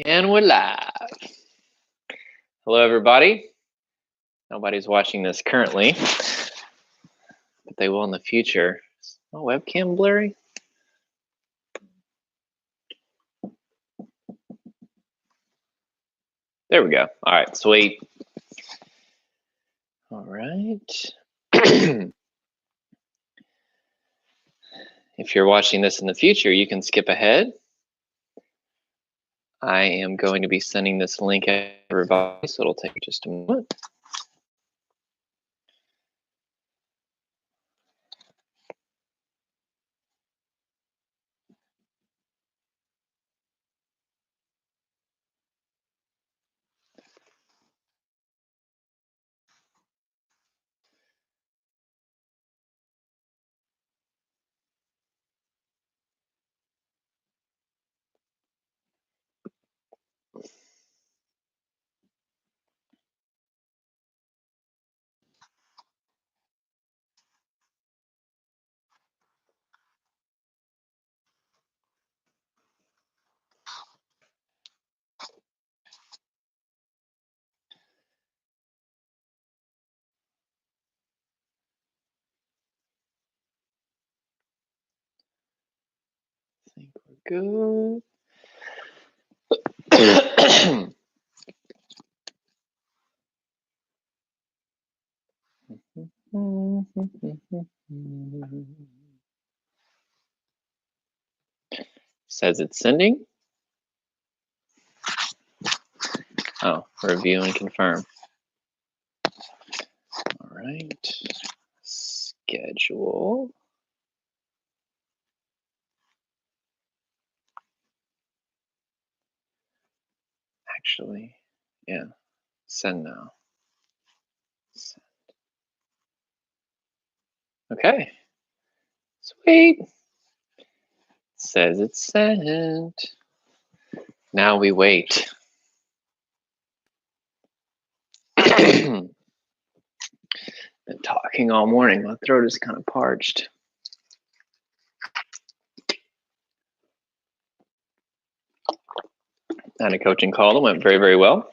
And we're live. Hello, everybody. Nobody's watching this currently, but they will in the future. Is my webcam blurry? There we go. All right, sweet. All right. If you're watching this in the future, you can skip ahead. I am going to be sending this link out to everybody, so it'll take just a moment. I think we're good. Says it's sending. Oh, review and confirm. All right. Schedule. Actually, yeah. Send now. Send. Okay. Sweet. Says it's sent. Now we wait. Been talking all morning. My throat is kind of parched. I had a coaching call that went very, very well.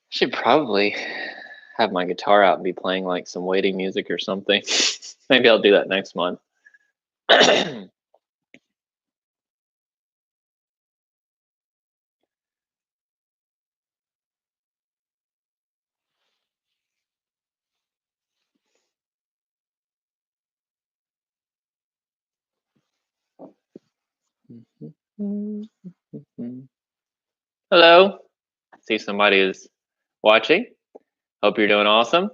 Should probably have my guitar out and be playing like some waiting music or something. Maybe I'll do that next month. Hello. See somebody is watching. Hope you're doing awesome.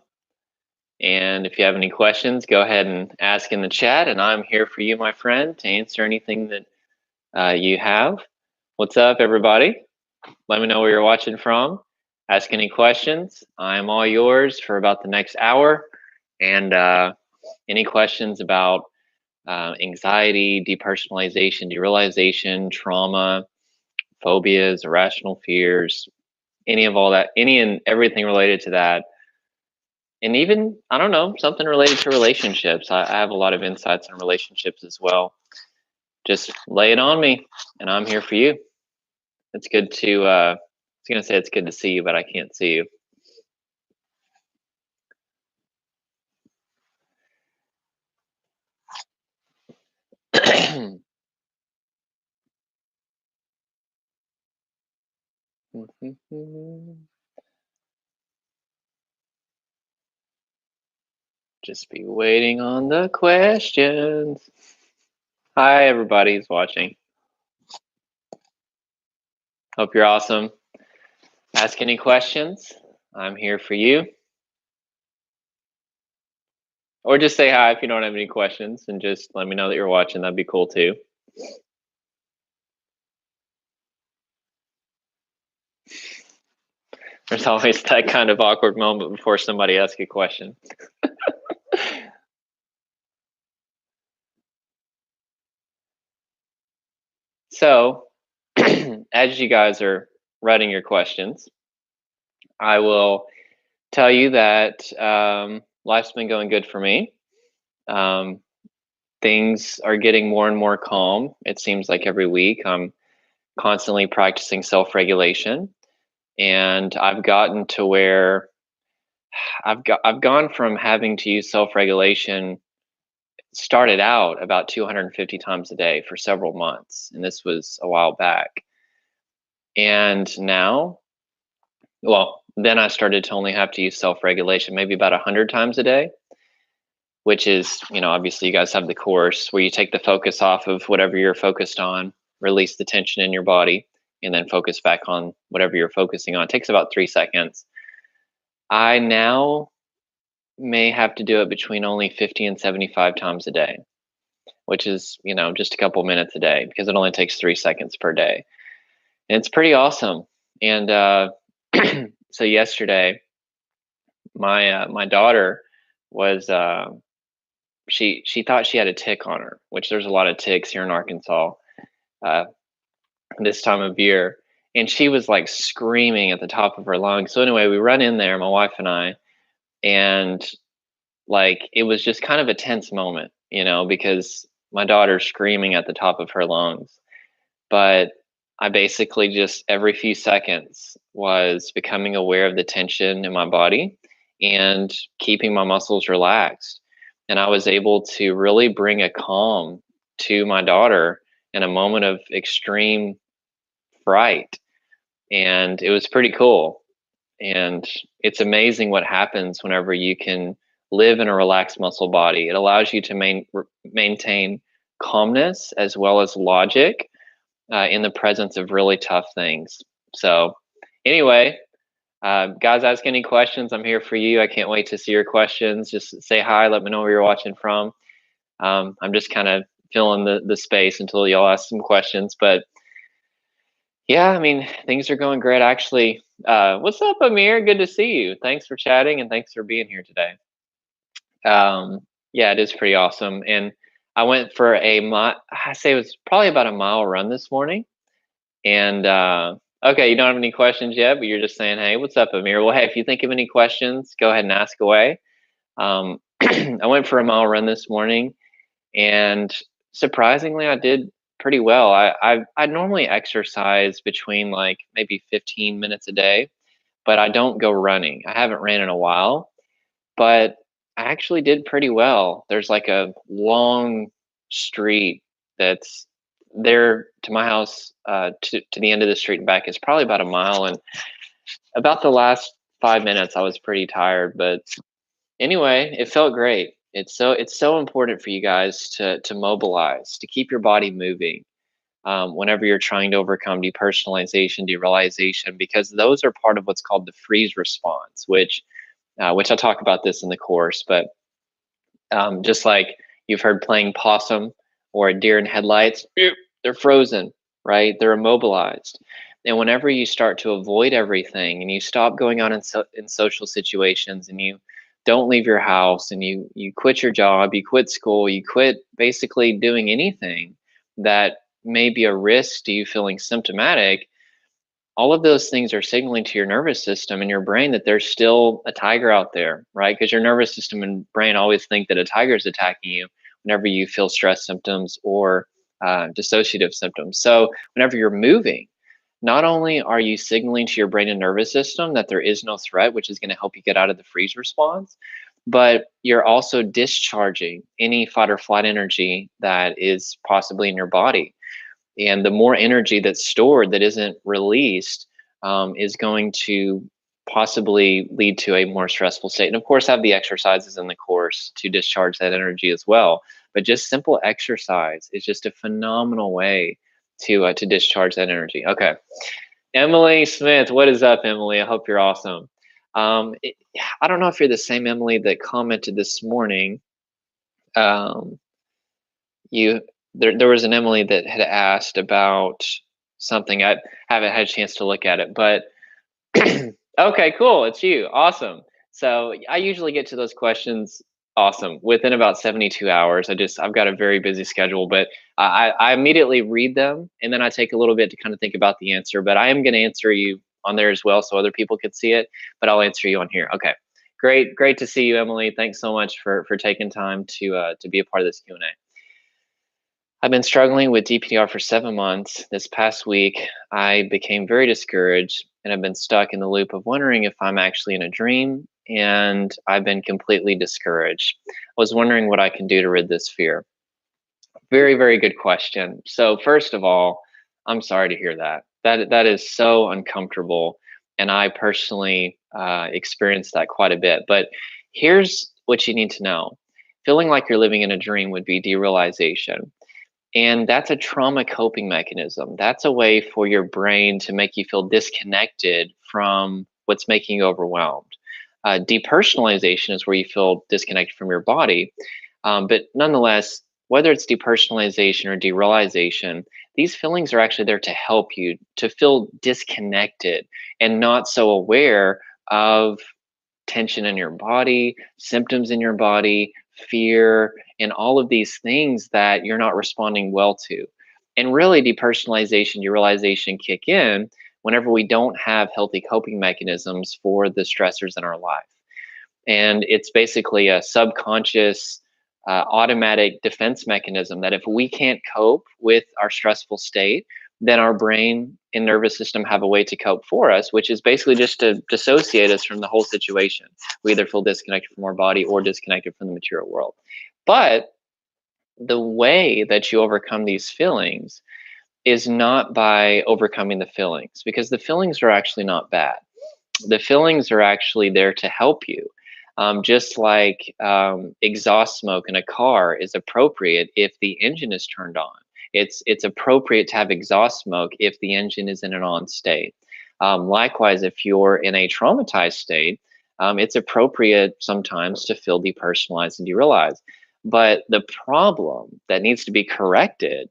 And if you have any questions, go ahead and ask in the chat. And I'm here for you, my friend, to answer anything that you have. What's up, everybody? Let me know where you're watching from. Ask any questions. I'm all yours for about the next hour. And any questions about anxiety, depersonalization, derealization, trauma, phobias, irrational fears, any of all that, any and everything related to that. And even, I don't know, something related to relationships. I have a lot of insights on relationships as well. Just lay it on me, and I'm here for you. It's good to, I was going to say it's good to see you, but I can't see you. Just be waiting on the questions. Hi, everybody who's watching. Hope you're awesome. Ask any questions. I'm here for you. Or just say hi if you don't have any questions, and just let me know that you're watching. That'd be cool too. There's always that kind of awkward moment before somebody asks a question. So, as you guys are writing your questions, I will tell you that life's been going good for me. Um, things are getting more and more calm. It seems like every week I'm constantly practicing self regulation. And I've gotten to where I've gone from having to use self regulation started out about 250 times a day for several months, and this was a while back. And now, well, then I started to only have to use self regulation maybe about 100 times a day, which is, obviously you guys have the course where you take the focus off of whatever you're focused on, release the tension in your body, and then focus back on whatever you're focusing on. It takes about 3 seconds. I now may have to do it between only 50 and 75 times a day, which is, just a couple minutes a day because it only takes 3 seconds per day. And it's pretty awesome. And so yesterday, my daughter was she thought she had a tick on her, which there's a lot of ticks here in Arkansas uh, this time of year. And she was like screaming at the top of her lungs. So anyway, we run in there, my wife and I, and like it was just kind of a tense moment, because my daughter's screaming at the top of her lungs. But I basically just every few seconds was becoming aware of the tension in my body and keeping my muscles relaxed. And I was able to really bring a calm to my daughter in a moment of extreme fright. And it was pretty cool. And it's amazing what happens whenever you can live in a relaxed muscle body. It allows you to maintain calmness as well as logic in the presence of really tough things. So, anyway, guys, ask any questions. I'm here for you. I can't wait to see your questions. Just say hi. Let me know where you're watching from. I'm just kind of filling the space until y'all ask some questions. But yeah, I mean, things are going great. Actually, what's up, Amir? Good to see you. Thanks for chatting and thanks for being here today. Yeah, it is pretty awesome. And I went for I say it was probably about a mile run this morning. And okay, you don't have any questions yet, but you're just saying, hey, what's up, Amir? Well, hey, if you think of any questions, go ahead and ask away. I went for a mile run this morning, and surprisingly, I did pretty well. I normally exercise between like maybe 15 minutes a day, but I don't go running. I haven't ran in a while, but I actually did pretty well. There's like a long street that's there to my house to the end of the street and back is probably about a mile. And about the last 5 minutes, I was pretty tired. But anyway, it felt great. It's so important for you guys to mobilize, to keep your body moving whenever you're trying to overcome depersonalization, derealization, because those are part of what's called the freeze response, which I'll talk about this in the course. But just like you've heard playing possum or a deer in headlights, they're frozen, right? They're immobilized. And whenever you start to avoid everything and you stop going on in social situations and you don't leave your house and you quit your job, you quit school, you quit basically doing anything that may be a risk to you feeling symptomatic, all of those things are signaling to your nervous system and your brain that there's still a tiger out there, right? Because your nervous system and brain always think that a tiger is attacking you whenever you feel stress symptoms or dissociative symptoms. So whenever you're moving, not only are you signaling to your brain and nervous system that there is no threat, which is going to help you get out of the freeze response, but you're also discharging any fight or flight energy that is possibly in your body. And the more energy that's stored that isn't released is going to possibly lead to a more stressful state. And of course, have the exercises in the course to discharge that energy as well. But just simple exercise is just a phenomenal way to discharge that energy. Okay, Emily Smith, what is up, Emily? I hope you're awesome. I don't know if you're the same Emily that commented this morning. You there was an Emily that had asked about something. I haven't had a chance to look at it, but Okay, cool. It's you. Awesome. So I usually get to those questions awesome within about 72 hours. I've got a very busy schedule, but I immediately read them and then I take a little bit to kind of think about the answer. But I am going to answer you on there as well so other people could see it, but I'll answer you on here. Okay. Great to see you, Emily. Thanks so much for taking time to be a part of this Q&A. I've been struggling with DPR for 7 months. This past week, I became very discouraged and I've been stuck in the loop of wondering if I'm actually in a dream, and I've been completely discouraged. I was wondering what I can do to rid this fear. Very good question. So, first of all, I'm sorry to hear that. That is so uncomfortable, and I personally experienced that quite a bit. But here's what you need to know: feeling like you're living in a dream would be derealization. And that's a trauma coping mechanism. That's a way for your brain to make you feel disconnected from what's making you overwhelmed. Depersonalization is where you feel disconnected from your body. But nonetheless, whether it's depersonalization or derealization, these feelings are actually there to help you to feel disconnected and not so aware of tension in your body, symptoms in your body, fear, and all of these things that you're not responding well to. And really, depersonalization, derealization kick in whenever we don't have healthy coping mechanisms for the stressors in our life. And it's basically a subconscious, automatic defense mechanism that if we can't cope with our stressful state, then our brain and nervous system have a way to cope for us, which is basically just to dissociate us from the whole situation. We either feel disconnected from our body or disconnected from the material world. But the way that you overcome these feelings is not by overcoming the feelings, because the feelings are actually not bad. The feelings are actually there to help you. Just like exhaust smoke in a car is appropriate if the engine is turned on. It's appropriate to have exhaust smoke if the engine is in an on state. Likewise, if you're in a traumatized state, it's appropriate sometimes to feel depersonalized and derealized. But the problem that needs to be corrected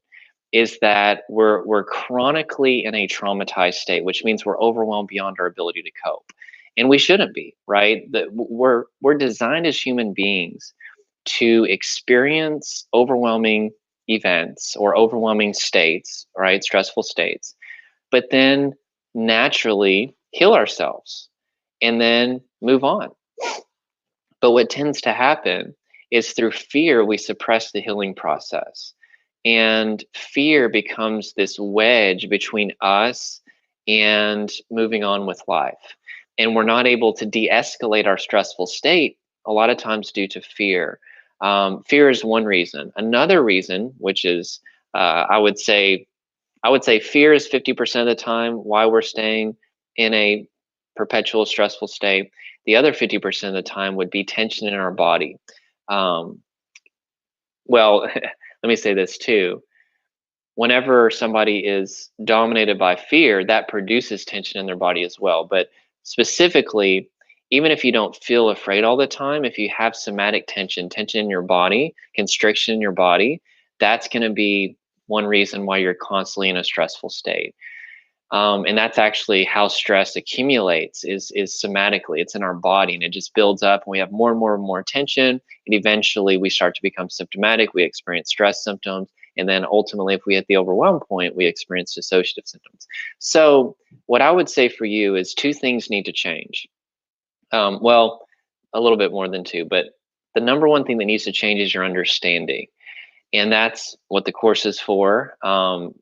is that we're chronically in a traumatized state, which means we're overwhelmed beyond our ability to cope, and we shouldn't be, right? That we're designed as human beings to experience overwhelming events or overwhelming states, right? Stressful states, but then naturally heal ourselves and then move on. But what tends to happen is through fear, we suppress the healing process. And fear becomes this wedge between us and moving on with life. And we're not able to de escalate our stressful state a lot of times due to fear. Fear is one reason. Another reason, which is, I would say fear is 50% of the time why we're staying in a perpetual stressful state. The other 50% of the time would be tension in our body. Um, well, let me say this too. Whenever somebody is dominated by fear, that produces tension in their body as well. But specifically, even if you don't feel afraid all the time, if you have somatic tension, tension in your body, constriction in your body, that's going to be one reason why you're constantly in a stressful state. And that's actually how stress accumulates is somatically. It's in our body and it just builds up, and we have more and more and more tension, and eventually we start to become symptomatic. We experience stress symptoms, and then ultimately, if we hit the overwhelm point, we experience dissociative symptoms. So what I would say for you is two things need to change. Well, a little bit more than two, but the number one thing that needs to change is your understanding, and that's what the course is for.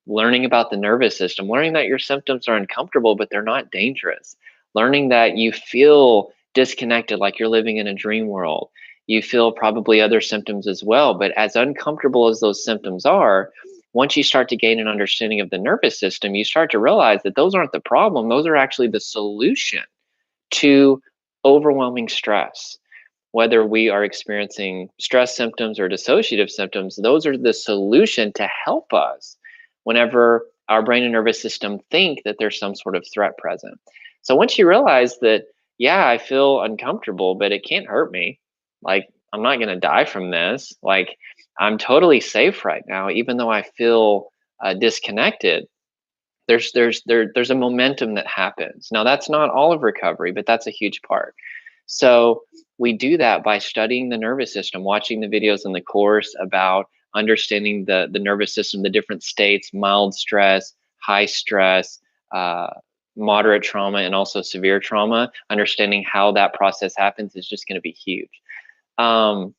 Learning about the nervous system, learning that your symptoms are uncomfortable, but they're not dangerous. Learning that you feel disconnected, like you're living in a dream world. You feel probably other symptoms as well, but as uncomfortable as those symptoms are, once you start to gain an understanding of the nervous system, you start to realize that those aren't the problem. Those are actually the solution to overwhelming stress. Whether we are experiencing stress symptoms or dissociative symptoms, those are the solution to help us whenever our brain and nervous system think that there's some sort of threat present. So once you realize that, yeah, I feel uncomfortable, but it can't hurt me. Like, I'm not going to die from this. Like, I'm totally safe right now, even though I feel disconnected. there's a momentum that happens. Now that's not all of recovery, but that's a huge part. So we do that by studying the nervous system, watching the videos in the course about understanding the nervous system, the different states, mild stress, high stress, uh, moderate trauma, and also severe trauma. Understanding how that process happens is just going to be huge. Um,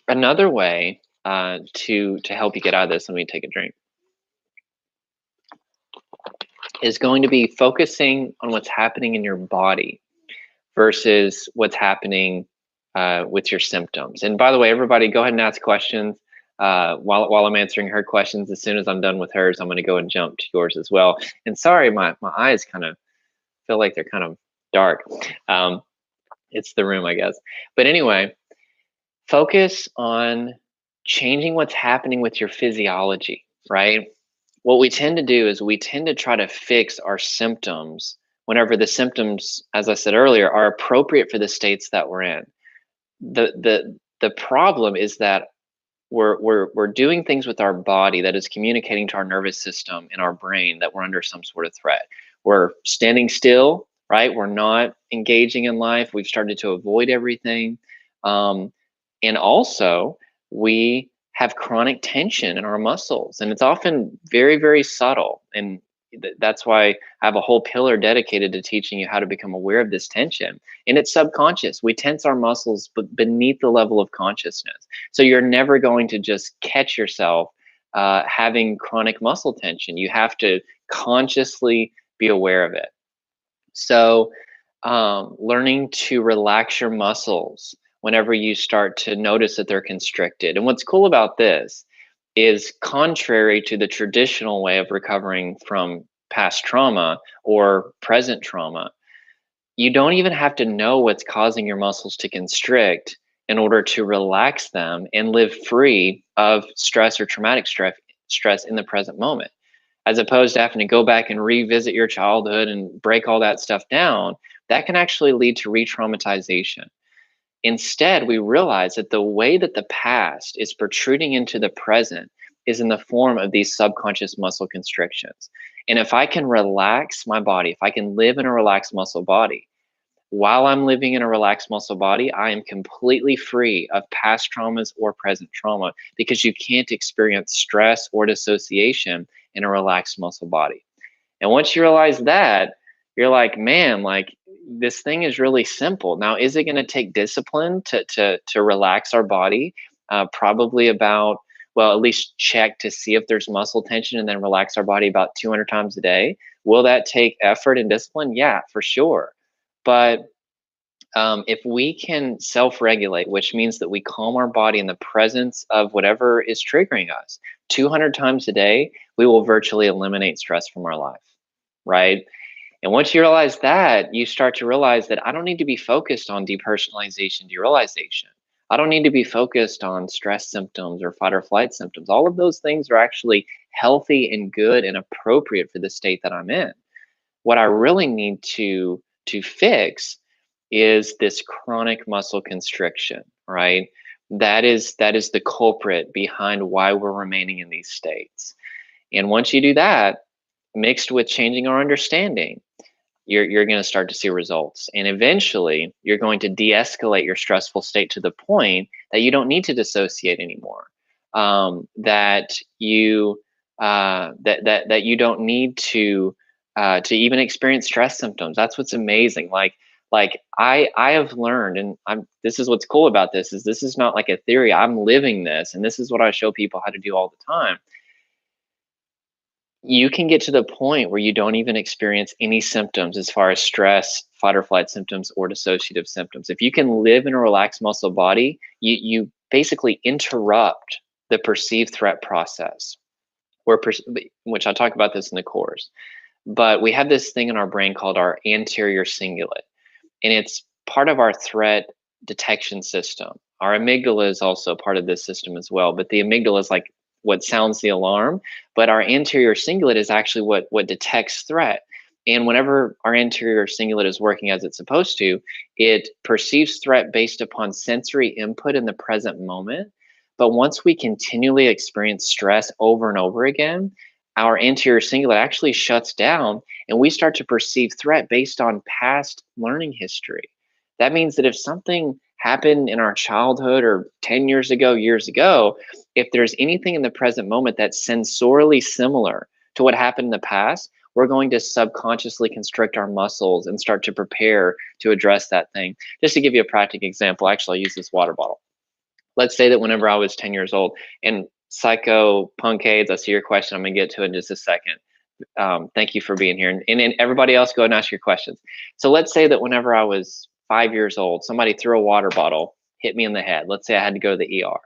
Another way to help you get out of this, let me take a drink, is going to be focusing on what's happening in your body versus what's happening with your symptoms. And by the way, everybody, go ahead and ask questions. While I'm answering her questions, as soon as I'm done with hers, I'm going to go and jump to yours as well. And sorry, my eyes kind of feel like they're kind of dark. It's the room, I guess. But anyway, focus on changing what's happening with your physiology, right? What we tend to do is we tend to try to fix our symptoms whenever the symptoms, as I said earlier, are appropriate for the states that we're in. The problem is that we're doing things with our body that is communicating to our nervous system and our brain that we're under some sort of threat. We're standing still, right? We're not engaging in life. We've started to avoid everything. And also, we have chronic tension in our muscles, and it's often very, very subtle. And that's why I have a whole pillar dedicated to teaching you how to become aware of this tension. And it's subconscious. We tense our muscles beneath the level of consciousness. So you're never going to just catch yourself having chronic muscle tension. You have to consciously be aware of it. So, learning to relax your muscles whenever you start to notice that they're constricted. And what's cool about this is, contrary to the traditional way of recovering from past trauma or present trauma, you don't even have to know what's causing your muscles to constrict in order to relax them and live free of stress or traumatic stress in the present moment, as opposed to having to go back and revisit your childhood and break all that stuff down. That can actually lead to re-traumatization. Instead, we realize that the way that the past is protruding into the present is in the form of these subconscious muscle constrictions. And if I can relax my body, if I can live in a relaxed muscle body, while I'm living in a relaxed muscle body, I am completely free of past traumas or present trauma, because you can't experience stress or dissociation in a relaxed muscle body. And once you realize that, you're like, man, like, this thing is really simple. Now, is it going to take discipline to relax our body? Probably about, well, at least check to see if there's muscle tension and then relax our body about 200 times a day. Will that take effort and discipline? Yeah, for sure. But if we can self-regulate, which means that we calm our body in the presence of whatever is triggering us 200 times a day, we will virtually eliminate stress from our life, right? And once you realize that, you start to realize that I don't need to be focused on depersonalization, derealization. I don't need to be focused on stress symptoms or fight or flight symptoms. All of those things are actually healthy and good and appropriate for the state that I'm in. What I really need to fix is this chronic muscle constriction, right? That is the culprit behind why we're remaining in these states. And once you do that, mixed with changing our understanding, you're going to start to see results. And eventually, you're going to de-escalate your stressful state to the point that you don't need to dissociate anymore. That you that you don't need to even experience stress symptoms. That's what's amazing. Like I have learned, and this is what's cool about this is not like a theory. I'm living this, and this is what I show people how to do all the time. You can get to the point where you don't even experience any symptoms as far as stress, fight or flight symptoms, or dissociative symptoms. If you can live in a relaxed muscle body, you basically interrupt the perceived threat process, which I talk about this in the course. But we have this thing in our brain called our anterior cingulate, and it's part of our threat detection system. Our amygdala is also part of this system as well, but the amygdala is like what sounds the alarm, but our anterior cingulate is actually what detects threat. And whenever our anterior cingulate is working as it's supposed to, it perceives threat based upon sensory input in the present moment. But once we continually experience stress over and over again, our anterior cingulate actually shuts down and we start to perceive threat based on past learning history. That means that if something happened in our childhood or 10 years ago, if there's anything in the present moment that's sensorially similar to what happened in the past, we're going to subconsciously constrict our muscles and start to prepare to address that thing. Just to give you a practical example, actually, I use this water bottle. Let's say that whenever I was 10 years old, and Psycho Punkades, I see your question. I'm going to get to it in just a second. Thank you for being here. And everybody else, go ahead and ask your questions. So let's say that whenever I was 5 years old, somebody threw a water bottle, hit me in the head. Let's say I had to go to the ER.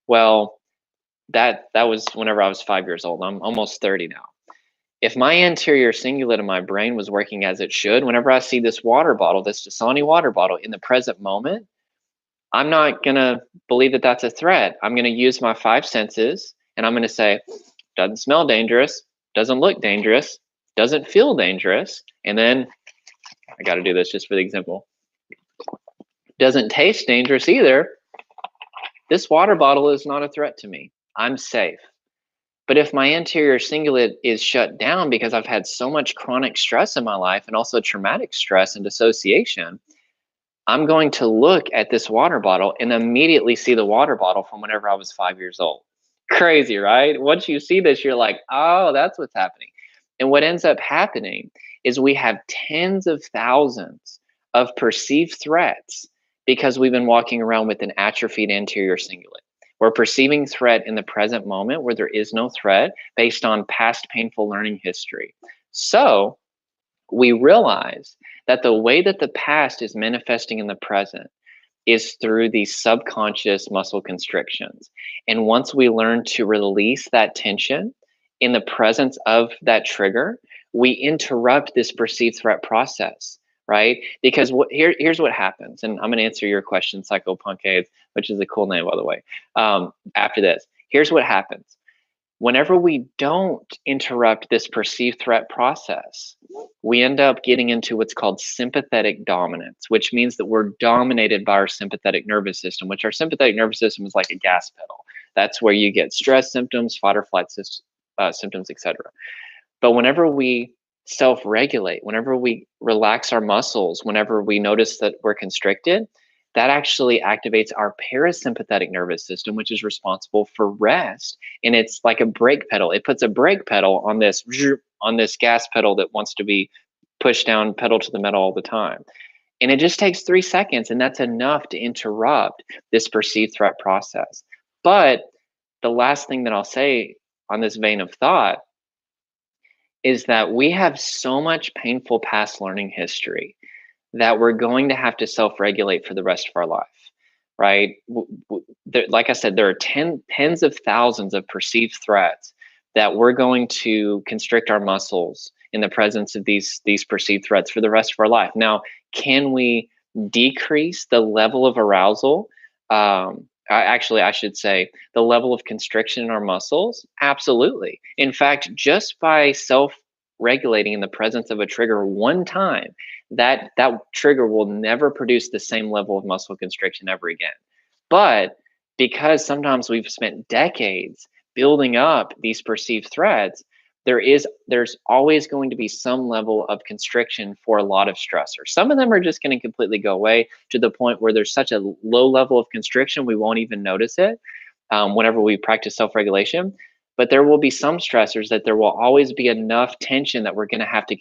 Well, that was whenever I was 5 years old. I'm almost 30 now. If my anterior cingulate in my brain was working as it should, whenever I see this water bottle, this Dasani water bottle in the present moment, I'm not going to believe that that's a threat. I'm going to use my five senses and I'm going to say, doesn't smell dangerous, doesn't look dangerous, doesn't feel dangerous. And then I got to do this just for the example. Doesn't taste dangerous either. This water bottle is not a threat to me. I'm safe. But if my anterior cingulate is shut down because I've had so much chronic stress in my life and also traumatic stress and dissociation, I'm going to look at this water bottle and immediately see the water bottle from whenever I was 5 years old. Crazy, right? Once you see this, you're like, oh, that's what's happening. And what ends up happening is we have tens of thousands of perceived threats because we've been walking around with an atrophied anterior cingulate. We're perceiving threat in the present moment where there is no threat based on past painful learning history. So we realize that the way that the past is manifesting in the present is through these subconscious muscle constrictions. And once we learn to release that tension in the presence of that trigger, we interrupt this perceived threat process, right? Because here's what happens, and I'm going to answer your question, Psycho Punkades, which is a cool name, by the way, after this. Here's what happens. Whenever we don't interrupt this perceived threat process, we end up getting into what's called sympathetic dominance, which means that we're dominated by our sympathetic nervous system, which our sympathetic nervous system is like a gas pedal. That's where you get stress symptoms, fight or flight symptoms, etc. But whenever we self-regulate, whenever we relax our muscles, whenever we notice that we're constricted, that actually activates our parasympathetic nervous system, which is responsible for rest. And it's like a brake pedal. It puts a brake pedal on this gas pedal that wants to be pushed down pedal to the metal all the time. And it just takes 3 seconds, and that's enough to interrupt this perceived threat process. But the last thing that I'll say on this vein of thought is that we have so much painful past learning history that we're going to have to self-regulate for the rest of our life, right? Like I said, there are tens of thousands of perceived threats that we're going to constrict our muscles in the presence of these perceived threats for the rest of our life. Now, can we decrease the level of arousal? I should say the level of constriction in our muscles? Absolutely. In fact, just by self-regulating in the presence of a trigger one time, that trigger will never produce the same level of muscle constriction ever again. But because sometimes we've spent decades building up these perceived threats, there's always going to be some level of constriction for a lot of stressors. Some of them are just going to completely go away to the point where there's such a low level of constriction we won't even notice it whenever we practice self-regulation. But there will be some stressors that there will always be enough tension that we're going to have to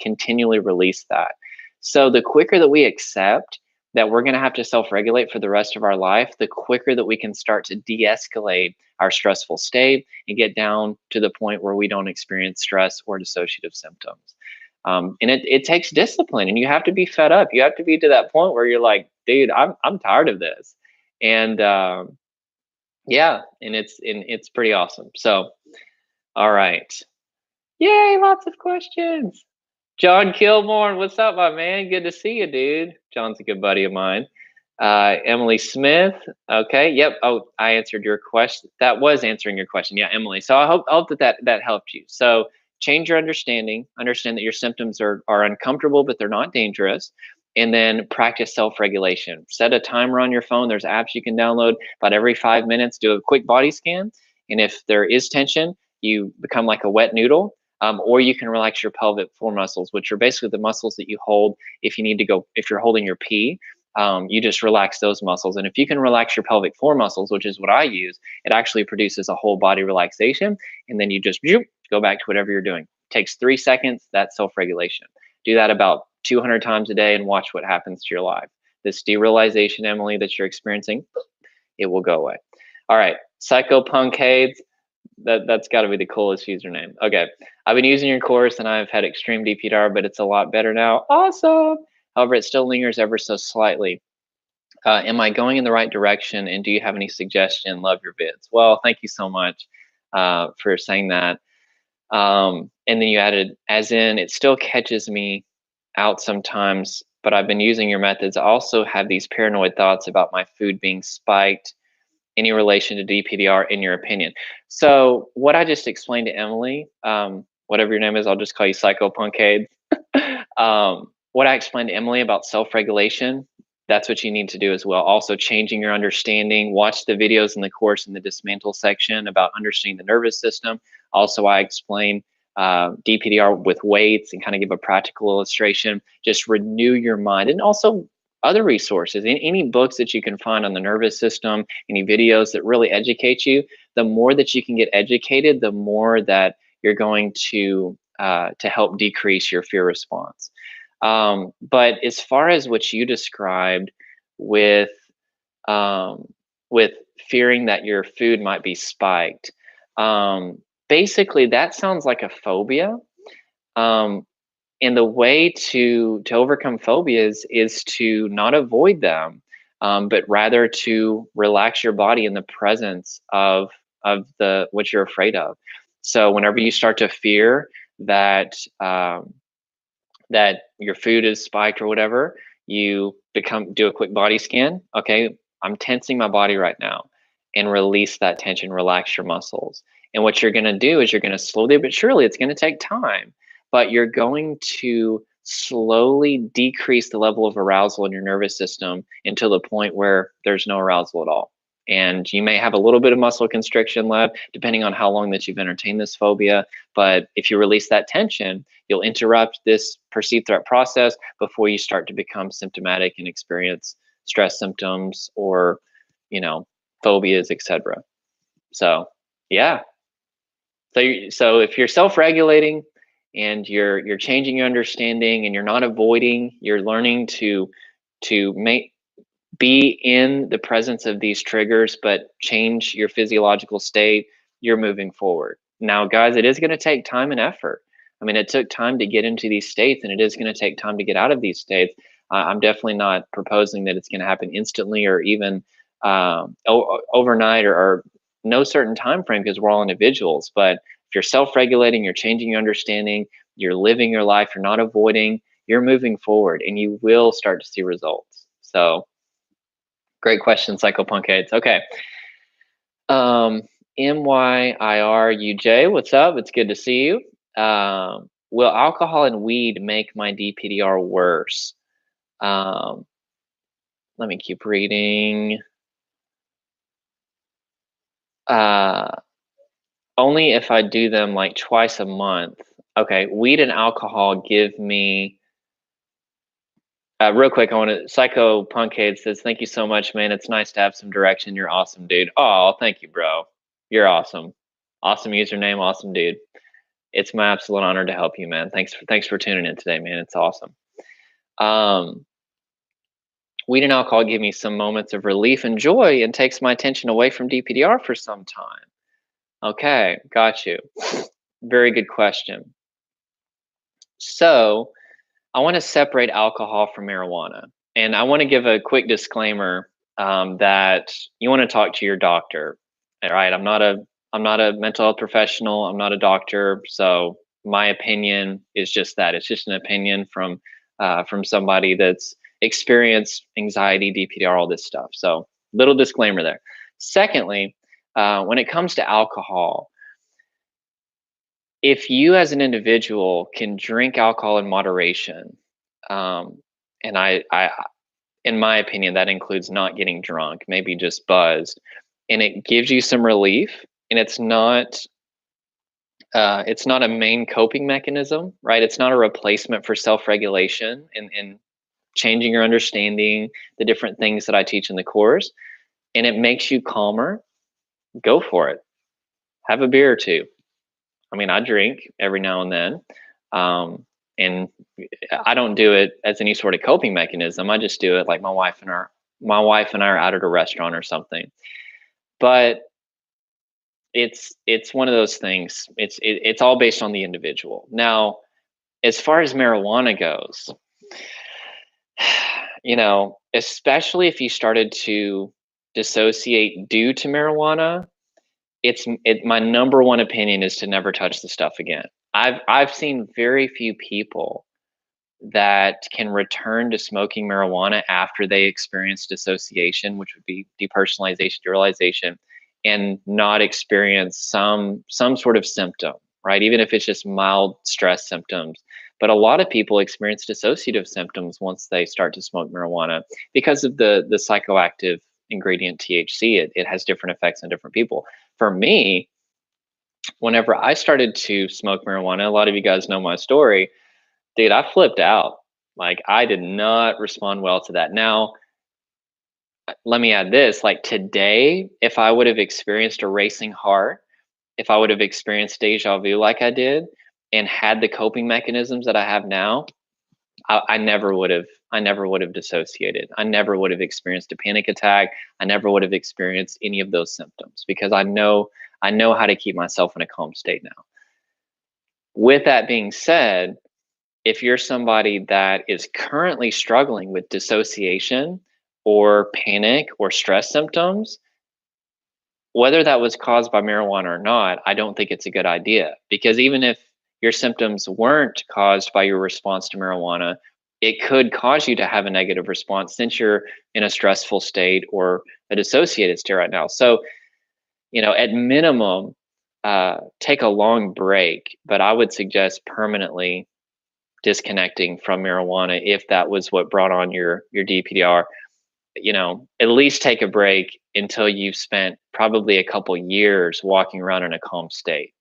continually release that. So the quicker that we accept that we're going to have to self-regulate for the rest of our life, the quicker that we can start to de-escalate our stressful state and get down to the point where we don't experience stress or dissociative symptoms. And it takes discipline, and you have to be fed up. You have to be to that point where you're like, dude, I'm tired of this. And yeah, and it's pretty awesome. So, all right. Yay, lots of questions. John Kilborn, what's up, my man? Good to see you, dude. John's a good buddy of mine. Emily Smith. Okay. Yep. Oh, I answered your question. That was answering your question. Yeah, Emily. So I hope that helped you. So change your understanding. Understand that your symptoms are uncomfortable, but they're not dangerous. And then practice self-regulation. Set a timer on your phone. There's apps you can download. About every 5 minutes, do a quick body scan. And if there is tension, you become like a wet noodle. Or you can relax your pelvic floor muscles, which are basically the muscles that you hold if you need to go, if you're holding your pee. You just relax those muscles. And if you can relax your pelvic floor muscles, which is what I use, it actually produces a whole body relaxation. And then you just go back to whatever you're doing. It takes 3 seconds. That's self regulation. Do that about 200 times a day and watch what happens to your life. This derealization, Emily, that you're experiencing, it will go away. All right, Psychopunkades. That's got to be the coolest username. Okay, I've been using your course and I've had extreme DPDR, but it's a lot better now. Awesome. However, it still lingers ever so slightly. Am I going in the right direction? And do you have any suggestion? Love your vids. Well, thank you so much for saying that. And then you added, as in, it still catches me out sometimes, but I've been using your methods. I also have these paranoid thoughts about my food being spiked. Any relation to DPDR in your opinion? So what I just explained to Emily, whatever your name is, I'll just call you Psychopunkade. What I explained to Emily about self-regulation, that's what you need to do as well. Also changing your understanding, watch the videos in the course in the dismantle section about understanding the nervous system. Also, I explain DPDR with weights and kind of give a practical illustration. Just renew your mind. And also other resources, any books that you can find on the nervous system, any videos that really educate you. The more that you can get educated, the more that you're going to help decrease your fear response. But as far as what you described with with fearing that your food might be spiked, basically that sounds like a phobia. Um, and the way to overcome phobias is to not avoid them, but rather to relax your body in the presence of the what you're afraid of. So whenever you start to fear that that your food is spiked or whatever, you do a quick body scan. Okay, I'm tensing my body right now, and release that tension, relax your muscles. And what you're going to do is you're going to slowly but surely, it's going to take time, but you're going to slowly decrease the level of arousal in your nervous system until the point where there's no arousal at all. And you may have a little bit of muscle constriction left, depending on how long that you've entertained this phobia. But if you release that tension, you'll interrupt this perceived threat process before you start to become symptomatic and experience stress symptoms or, phobias, etc. So, yeah. So if you're self-regulating and you're changing your understanding and you're not avoiding, you're learning to be in the presence of these triggers, but change your physiological state, you're moving forward. Now, guys, it is going to take time and effort. I mean, it took time to get into these states, and it is going to take time to get out of these states. I'm definitely not proposing that it's going to happen instantly or even overnight or no certain time frame, because we're all individuals. But if you're self-regulating, you're changing your understanding, you're living your life, you're not avoiding, you're moving forward, and you will start to see results. So, great question, Psychopunkades. Okay. MYIRUJ, what's up? It's good to see you. Will alcohol and weed make my DPDR worse? Let me keep reading. Only if I do them like twice a month. Okay, weed and alcohol give me. Real quick, I want to. Psychopunkade says, "Thank you so much, man. It's nice to have some direction. You're awesome, dude." Oh, thank you, bro. You're awesome. Awesome username, awesome dude. It's my absolute honor to help you, man. Thanks for tuning in today, man. It's awesome. Weed and alcohol give me some moments of relief and joy and takes my attention away from DPDR for some time. Okay, got you. Very good question. So I want to separate alcohol from marijuana. And I want to give a quick disclaimer that you want to talk to your doctor. All right, I'm not a mental health professional. I'm not a doctor, so my opinion is just that. It's just an opinion from somebody that's experienced anxiety, DPDR, all this stuff. So little disclaimer there. Secondly, when it comes to alcohol, if you as an individual can drink alcohol in moderation, and I in my opinion, that includes not getting drunk, maybe just buzzed, and it gives you some relief, and it's not It's not a main coping mechanism, right? It's not a replacement for self-regulation and changing your understanding, the different things that I teach in the course, and it makes you calmer. Go for it. Have a beer or two. I mean, I drink every now and then, and I don't do it as any sort of coping mechanism. I just do it like my wife and I are out at a restaurant or something. But it's one of those things. It's all based on the individual. Now, as far as marijuana goes, especially if you started to dissociate due to marijuana, my number one opinion is to never touch the stuff again. I've seen very few people that can return to smoking marijuana after they experience dissociation, which would be depersonalization, derealization, and not experience some sort of symptom, right? Even if it's just mild stress symptoms. But a lot of people experience dissociative symptoms once they start to smoke marijuana because of the psychoactive ingredient THC. It has different effects on different people. For me, whenever I started to smoke marijuana, a lot of you guys know my story. Dude, I flipped out. Like, I did not respond well to that. Now, let me add this, like, today, if I would have experienced a racing heart, if I would have experienced deja vu like I did, and had the coping mechanisms that I have now, I never would have. I never would have dissociated. I never would have experienced a panic attack. I never would have experienced any of those symptoms because I know how to keep myself in a calm state now. With that being said, if you're somebody that is currently struggling with dissociation or panic or stress symptoms, whether that was caused by marijuana or not, I don't think it's a good idea because even if your symptoms weren't caused by your response to marijuana, it could cause you to have a negative response since you're in a stressful state or a dissociated state right now. So, at minimum, take a long break, but I would suggest permanently disconnecting from marijuana if that was what brought on your DPDR. At least take a break until you've spent probably a couple years walking around in a calm state,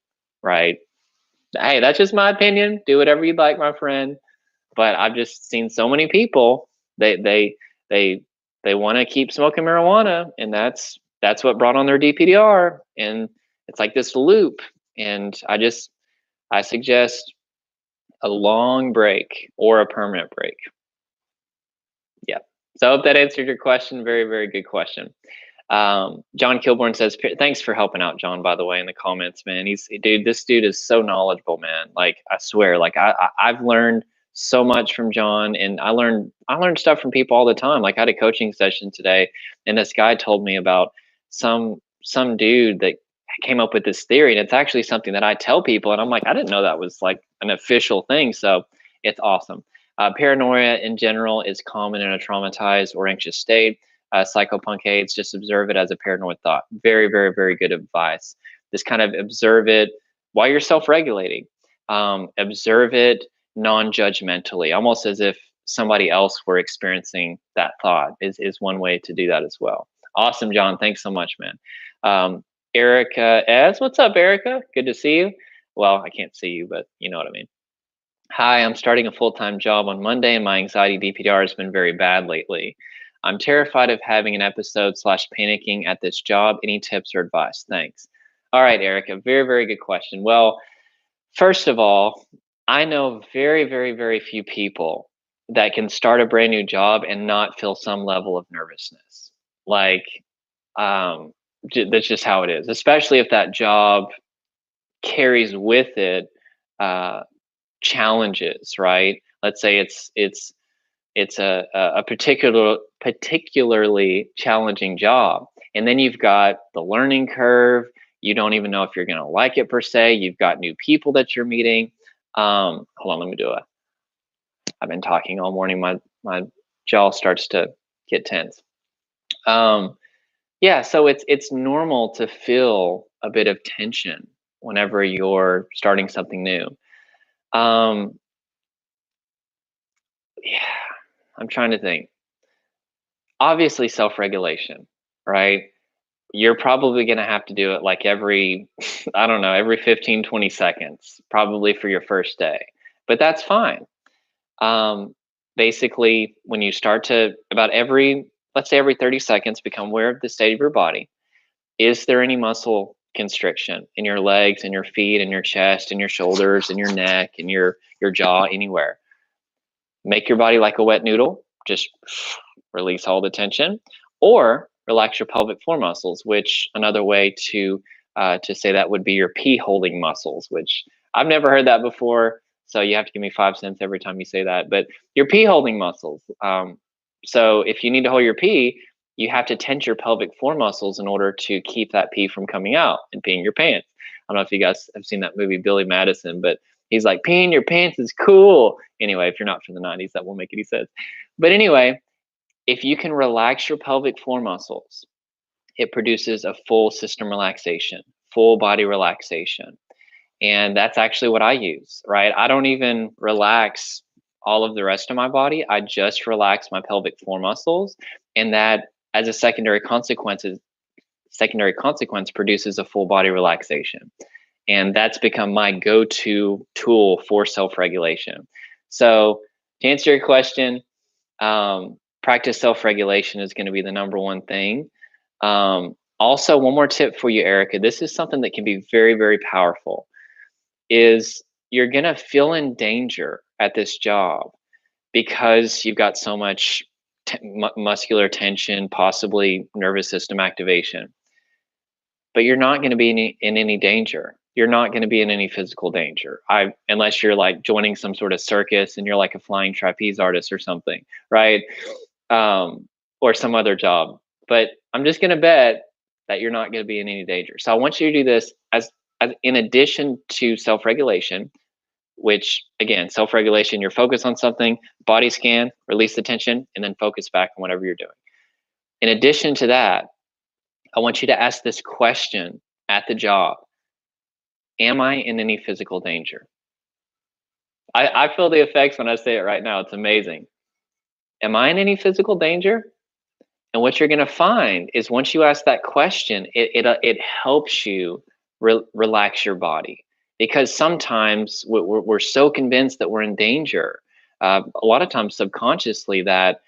right? Hey, that's just my opinion. Do whatever you'd like, my friend. But I've just seen so many people, they they want to keep smoking marijuana, and that's what brought on their DPDR, and it's like this loop. And I suggest a long break or a permanent break. Yeah. So I hope that answered your question. Very, very good question. John Kilborn says, thanks for helping out, John, by the way, in the comments, man. This dude is so knowledgeable, man. Like, I swear, like I've learned so much from John, and I learned stuff from people all the time. Like, I had a coaching session today, and this guy told me about some dude that came up with this theory, and it's actually something that I tell people, and I'm like, I didn't know that was like an official thing. So it's awesome. Paranoia in general is common in a traumatized or anxious state. Psychopunkades, just observe it as a paranoid thought. Very, very, very good advice. Just kind of observe it while you're self-regulating. Observe it non-judgmentally, almost as if somebody else were experiencing that thought is one way to do that as well. Awesome, John. Thanks so much, man. Erica S. What's up, Erica? Good to see you. Well, I can't see you, but you know what I mean. Hi, I'm starting a full-time job on Monday and my anxiety DPDR has been very bad lately. I'm terrified of having an episode slash panicking at this job. Any tips or advice? Thanks. All right, Erica, very, very good question. Well, first of all, I know very, very, very few people that can start a brand new job and not feel some level of nervousness. Like, that's just how it is, especially if that job carries with it uh, challenges, right? Let's say it's a particularly challenging job, and then you've got the learning curve. You don't even know if you're going to like it per se. You've got new people that you're meeting. Hold on, let me do a. I've been talking all morning. My jaw starts to get tense. Um, yeah, so it's normal to feel a bit of tension whenever you're starting something new. Um, yeah, I'm trying to think. Obviously, self-regulation, right? you're probably going to have to do it like every, I don't know, every 15, 20 seconds, probably for your first day. But that's fine. Um, Basically, when you start to, about every, let's say every 30 seconds, become aware of the state of your body. Is there any muscle constriction in your legs and your feet and your chest and your shoulders and your neck and your jaw, anywhere? Make your body like a wet noodle, just release all the tension, or relax your pelvic floor muscles, which another way to say that would be your pee holding muscles, which I've never heard that before. So you have to give me 5 cents every time you say that. But your pee holding muscles. So if you need to hold your pee, you have to tense your pelvic floor muscles in order to keep that pee from coming out and peeing your pants. I don't know if you guys have seen that movie Billy Madison, but he's like, peeing your pants is cool. Anyway, if you're not from the 90s, that won't make any sense. But anyway, if you can relax your pelvic floor muscles, it produces a full system relaxation, full body relaxation. And that's actually what I use, right? I don't even relax all of the rest of my body. I just relax my pelvic floor muscles. And that, as a secondary consequence, produces a full body relaxation. And that's become my go-to tool for self-regulation. So to answer your question, practice self-regulation is going to be the number one thing. Also, one more tip for you, Erica. This is something that can be very, very powerful. Is you're going to feel in danger at this job because you've got so much muscular tension, possibly nervous system activation. But you're not going to be in any danger. You're not going to be in any physical danger. Unless you're like joining some sort of circus and you're like a flying trapeze artist or something, right? Or some other job. But I'm just going to bet that you're not going to be in any danger. So I want you to do this as in addition to self-regulation, which again, self-regulation, you're focused on something, body scan, release the tension, and then focus back on whatever you're doing. In addition to that, I want you to ask this question at the job. Am I in any physical danger? I feel the effects when I say it right now. It's amazing. Am I in any physical danger? And what you're going to find is once you ask that question, it helps you relax your body, because sometimes we're so convinced that we're in danger, a lot of times subconsciously, that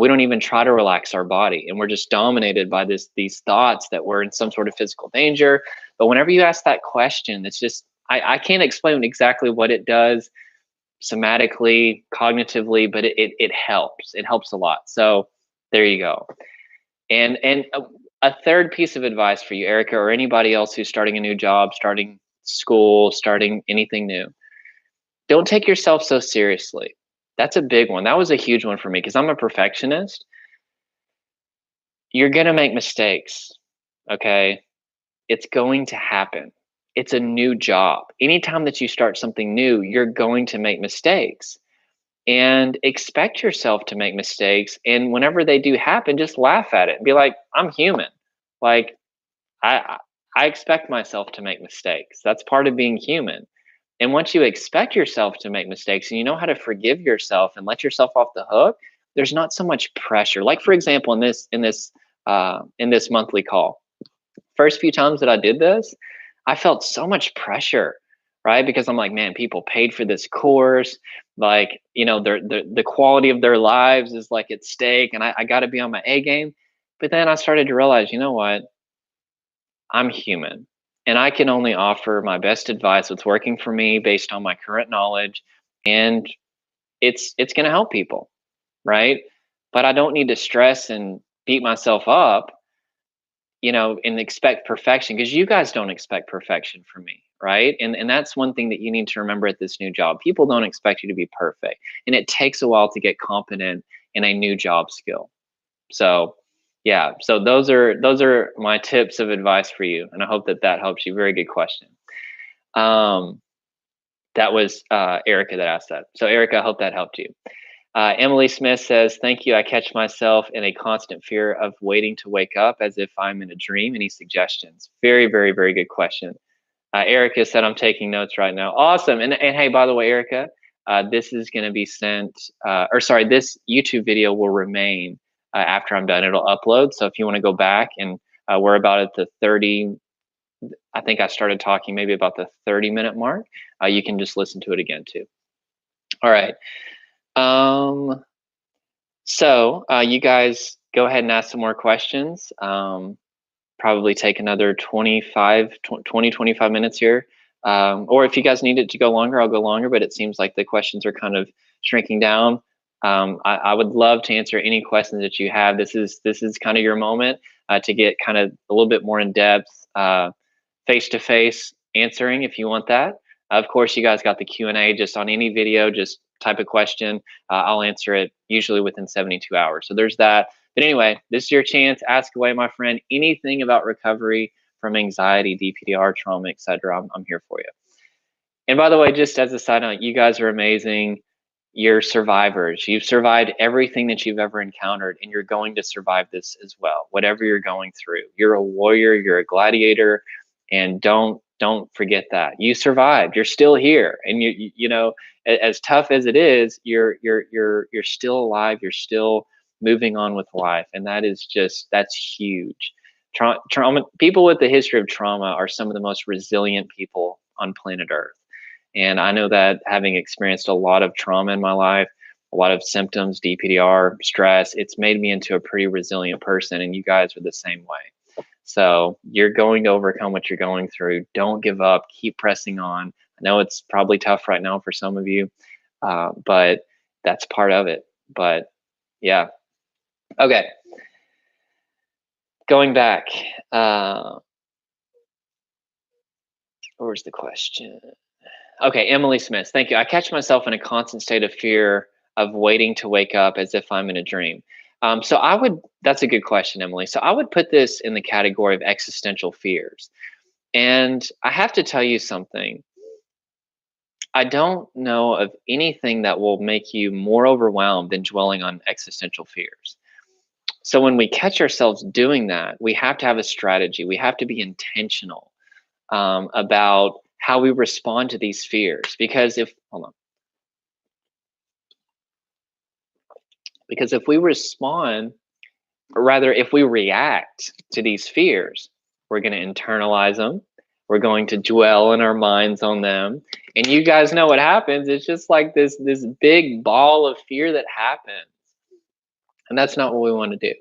we don't even try to relax our body, and we're just dominated by these thoughts that we're in some sort of physical danger. But whenever you ask that question, it's just I can't explain exactly what it does somatically, cognitively, but it helps. It helps a lot. So there you go. And a third piece of advice for you, Erica, or anybody else who's starting a new job, starting school, starting anything new, don't take yourself so seriously. That's a big one. That was a huge one for me because I'm a perfectionist. You're going to make mistakes. Okay. It's going to happen. It's a new job. Anytime that you start something new, you're going to make mistakes, and expect yourself to make mistakes. And whenever they do happen, just laugh at it and be like, I'm human. Like, I I expect myself to make mistakes. That's part of being human. And once you expect yourself to make mistakes and you know how to forgive yourself and let yourself off the hook, there's not so much pressure. Like, for example, in this monthly call, first few times that I did this, I felt so much pressure, right? Because I'm like, man, people paid for this course. Like, the quality of their lives is like at stake, and I got to be on my A game. But then I started to realize, you know what? I'm human, and I can only offer my best advice what's working for me based on my current knowledge, and it's going to help people, right? But I don't need to stress and beat myself up, and expect perfection, because you guys don't expect perfection from me, right? And that's one thing that you need to remember at this new job. People don't expect you to be perfect, and it takes a while to get competent in a new job skill. So, yeah, so those are my tips of advice for you, and I hope that helps you. Very good question. Um, that was Erica that asked that. So, Erica, I hope that helped you. Emily Smith says, thank you. I catch myself in a constant fear of waiting to wake up as if I'm in a dream. Any suggestions? Very, very, very good question. Erica said, I'm taking notes right now. Awesome. And hey, by the way, Erica, this is going to be sent, this YouTube video will remain after I'm done. It'll upload. So if you want to go back and We're about at the 30. I think I started talking maybe about the 30-minute mark. You can just listen to it again too. All right. So you guys go ahead and ask some more questions. Probably take another 20, 25 minutes here. Or if you guys need it to go longer, I'll go longer, but it seems like the questions are kind of shrinking down. I would love to answer any questions that you have. This is kind of your moment to get kind of a little bit more in depth, face-to-face answering if you want that. Of course, you guys got the Q&A just on any video, just type a question. I'll answer it usually within 72 hours. So there's that. But anyway, this is your chance. Ask away, my friend. Anything about recovery from anxiety, DPDR, trauma, etc. I'm here for you. And by the way, just as a side note, you guys are amazing. You're survivors. You've survived everything that you've ever encountered, and you're going to survive this as well, whatever you're going through. You're a warrior, you're a gladiator, and don't forget that. You survived. You're still here. And you know, as tough as it is, you're still alive, you're still moving on with life. And that is that's huge. Trauma people with the history of trauma are some of the most resilient people on planet Earth. And I know that having experienced a lot of trauma in my life, a lot of symptoms, DPDR, stress, it's made me into a pretty resilient person. And you guys are the same way. So you're going to overcome what you're going through. Don't give up. Keep pressing on. I know it's probably tough right now for some of you, but that's part of it. But yeah. Okay. Going back. Where's the question? Okay, Emily Smith, thank you. I catch myself in a constant state of fear of waiting to wake up as if I'm in a dream. That's a good question, Emily. So I would put this in the category of existential fears. And I have to tell you something. I don't know of anything that will make you more overwhelmed than dwelling on existential fears. So when we catch ourselves doing that, we have to have a strategy. We have to be intentional about how we respond to these fears. Because if we respond, or rather if we react to these fears, we're going to internalize them. We're going to dwell in our minds on them. And you guys know what happens. It's just like this big ball of fear that happens. And that's not what we want to do.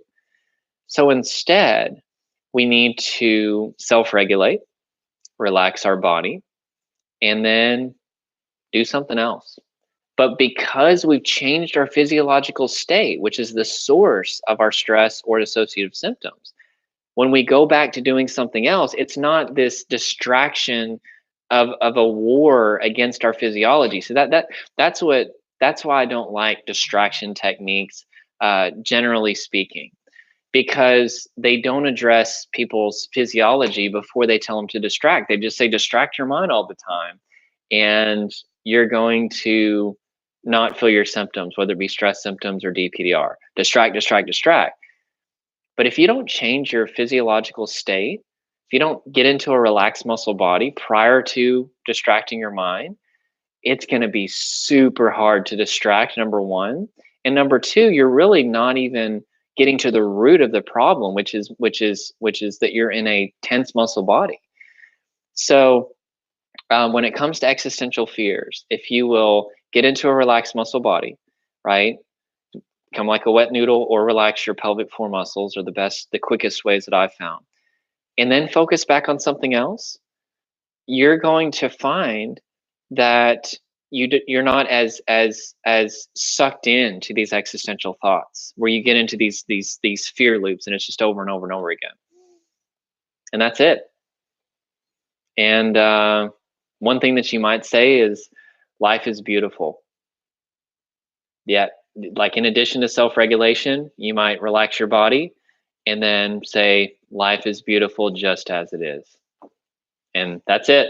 So instead, we need to self-regulate, relax our body, and then do something else. But because we've changed our physiological state, which is the source of our stress or dissociative symptoms, when we go back to doing something else, it's not this distraction of a war against our physiology. So that's why I don't like distraction techniques, generally speaking, because they don't address people's physiology before they tell them to distract. They just say distract your mind all the time, and you're going to not feel your symptoms, whether it be stress symptoms or DPDR. Distract, distract, distract. But if you don't change your physiological state, if you don't get into a relaxed muscle body prior to distracting your mind, it's going to be super hard to distract, number one. And number two, you're really not even getting to the root of the problem, which is that you're in a tense muscle body. So when it comes to existential fears, if you will get into a relaxed muscle body, right? Become like a wet noodle or relax your pelvic floor muscles are the quickest ways that I've found. And then focus back on something else. You're going to find that you're not as sucked into these existential thoughts where you get into these fear loops and it's just over and over and over again. And that's it. And one thing that you might say is life is beautiful. Yeah, like in addition to self-regulation, you might relax your body and then say life is beautiful just as it is. And that's it.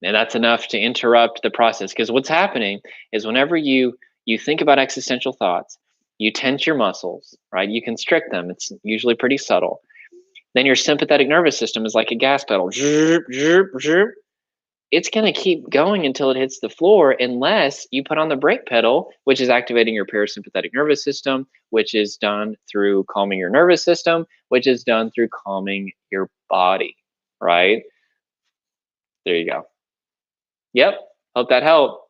And that's enough to interrupt the process, because what's happening is whenever you think about existential thoughts, you tense your muscles, right? You constrict them. It's usually pretty subtle. Then your sympathetic nervous system is like a gas pedal. it's going to keep going until it hits the floor unless you put on the brake pedal, which is activating your parasympathetic nervous system, which is done through calming your nervous system, which is done through calming your body, right? There you go. Yep. Hope that helped.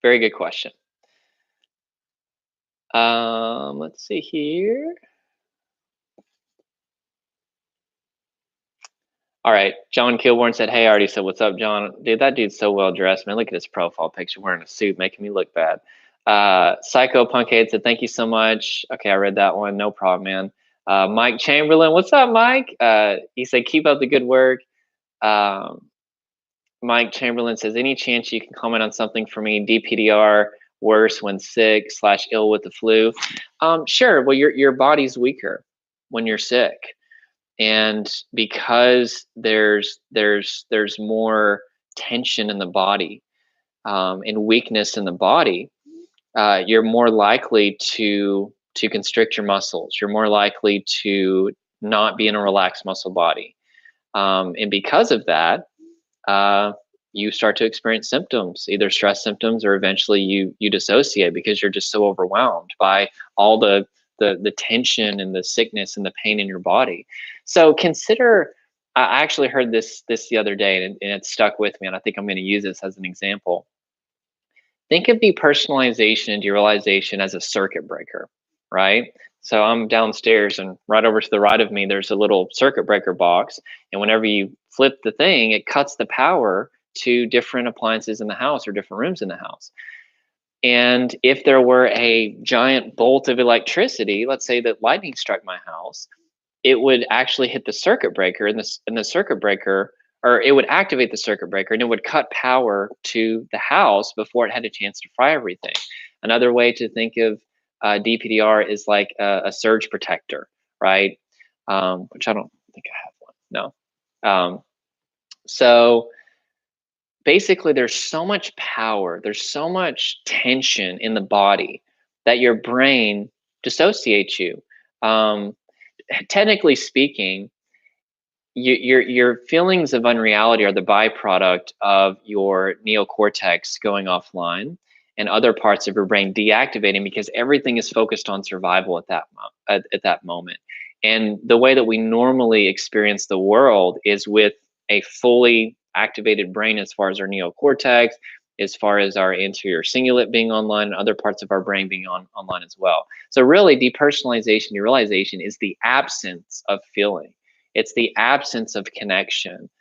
Very good question. Let's see here. All right. John Kilborn said, "Hey," I already said, "What's up, John?" Dude, that dude's so well dressed, man. Look at his profile picture wearing a suit, making me look bad. Psycho Punkade said, "Thank you so much." Okay, I read that one. No problem, man. Mike Chamberlain, what's up, Mike? He said, "Keep up the good work." Um, Mike Chamberlain says, "Any chance you can comment on something for me? DPDR worse when sick / ill with the flu?" Sure. Well, your body's weaker when you're sick, and because there's more tension in the body, and weakness in the body, you're more likely to constrict your muscles. You're more likely to not be in a relaxed muscle body, and because of that, uh, you start to experience symptoms, either stress symptoms, or eventually you dissociate because you're just so overwhelmed by all the tension and the sickness and the pain in your body. So consider. I actually heard this the other day, and it stuck with me, and I think I'm going to use this as an example. Think of depersonalization and derealization as a circuit breaker, right? So I'm downstairs, and right over to the right of me, there's a little circuit breaker box. And whenever you flip the thing, it cuts the power to different appliances in the house or different rooms in the house. And if there were a giant bolt of electricity, let's say that lightning struck my house, it would actually hit the circuit breaker, and the circuit breaker, or it would activate the circuit breaker, and it would cut power to the house before it had a chance to fry everything. Another way to think of DPDR is like a surge protector, right? Which I don't think I have one. No. So basically, there's so much power, there's so much tension in the body that your brain dissociates you. Um, Technically speaking, your feelings of unreality are the byproduct of your neocortex going offline and other parts of your brain deactivating, because everything is focused on survival at that moment. And the way that we normally experience the world is with a fully activated brain, as far as our neocortex, as far as our anterior cingulate being online, and other parts of our brain being online as well. So really, depersonalization, derealization is the absence of feeling. It's the absence of connection,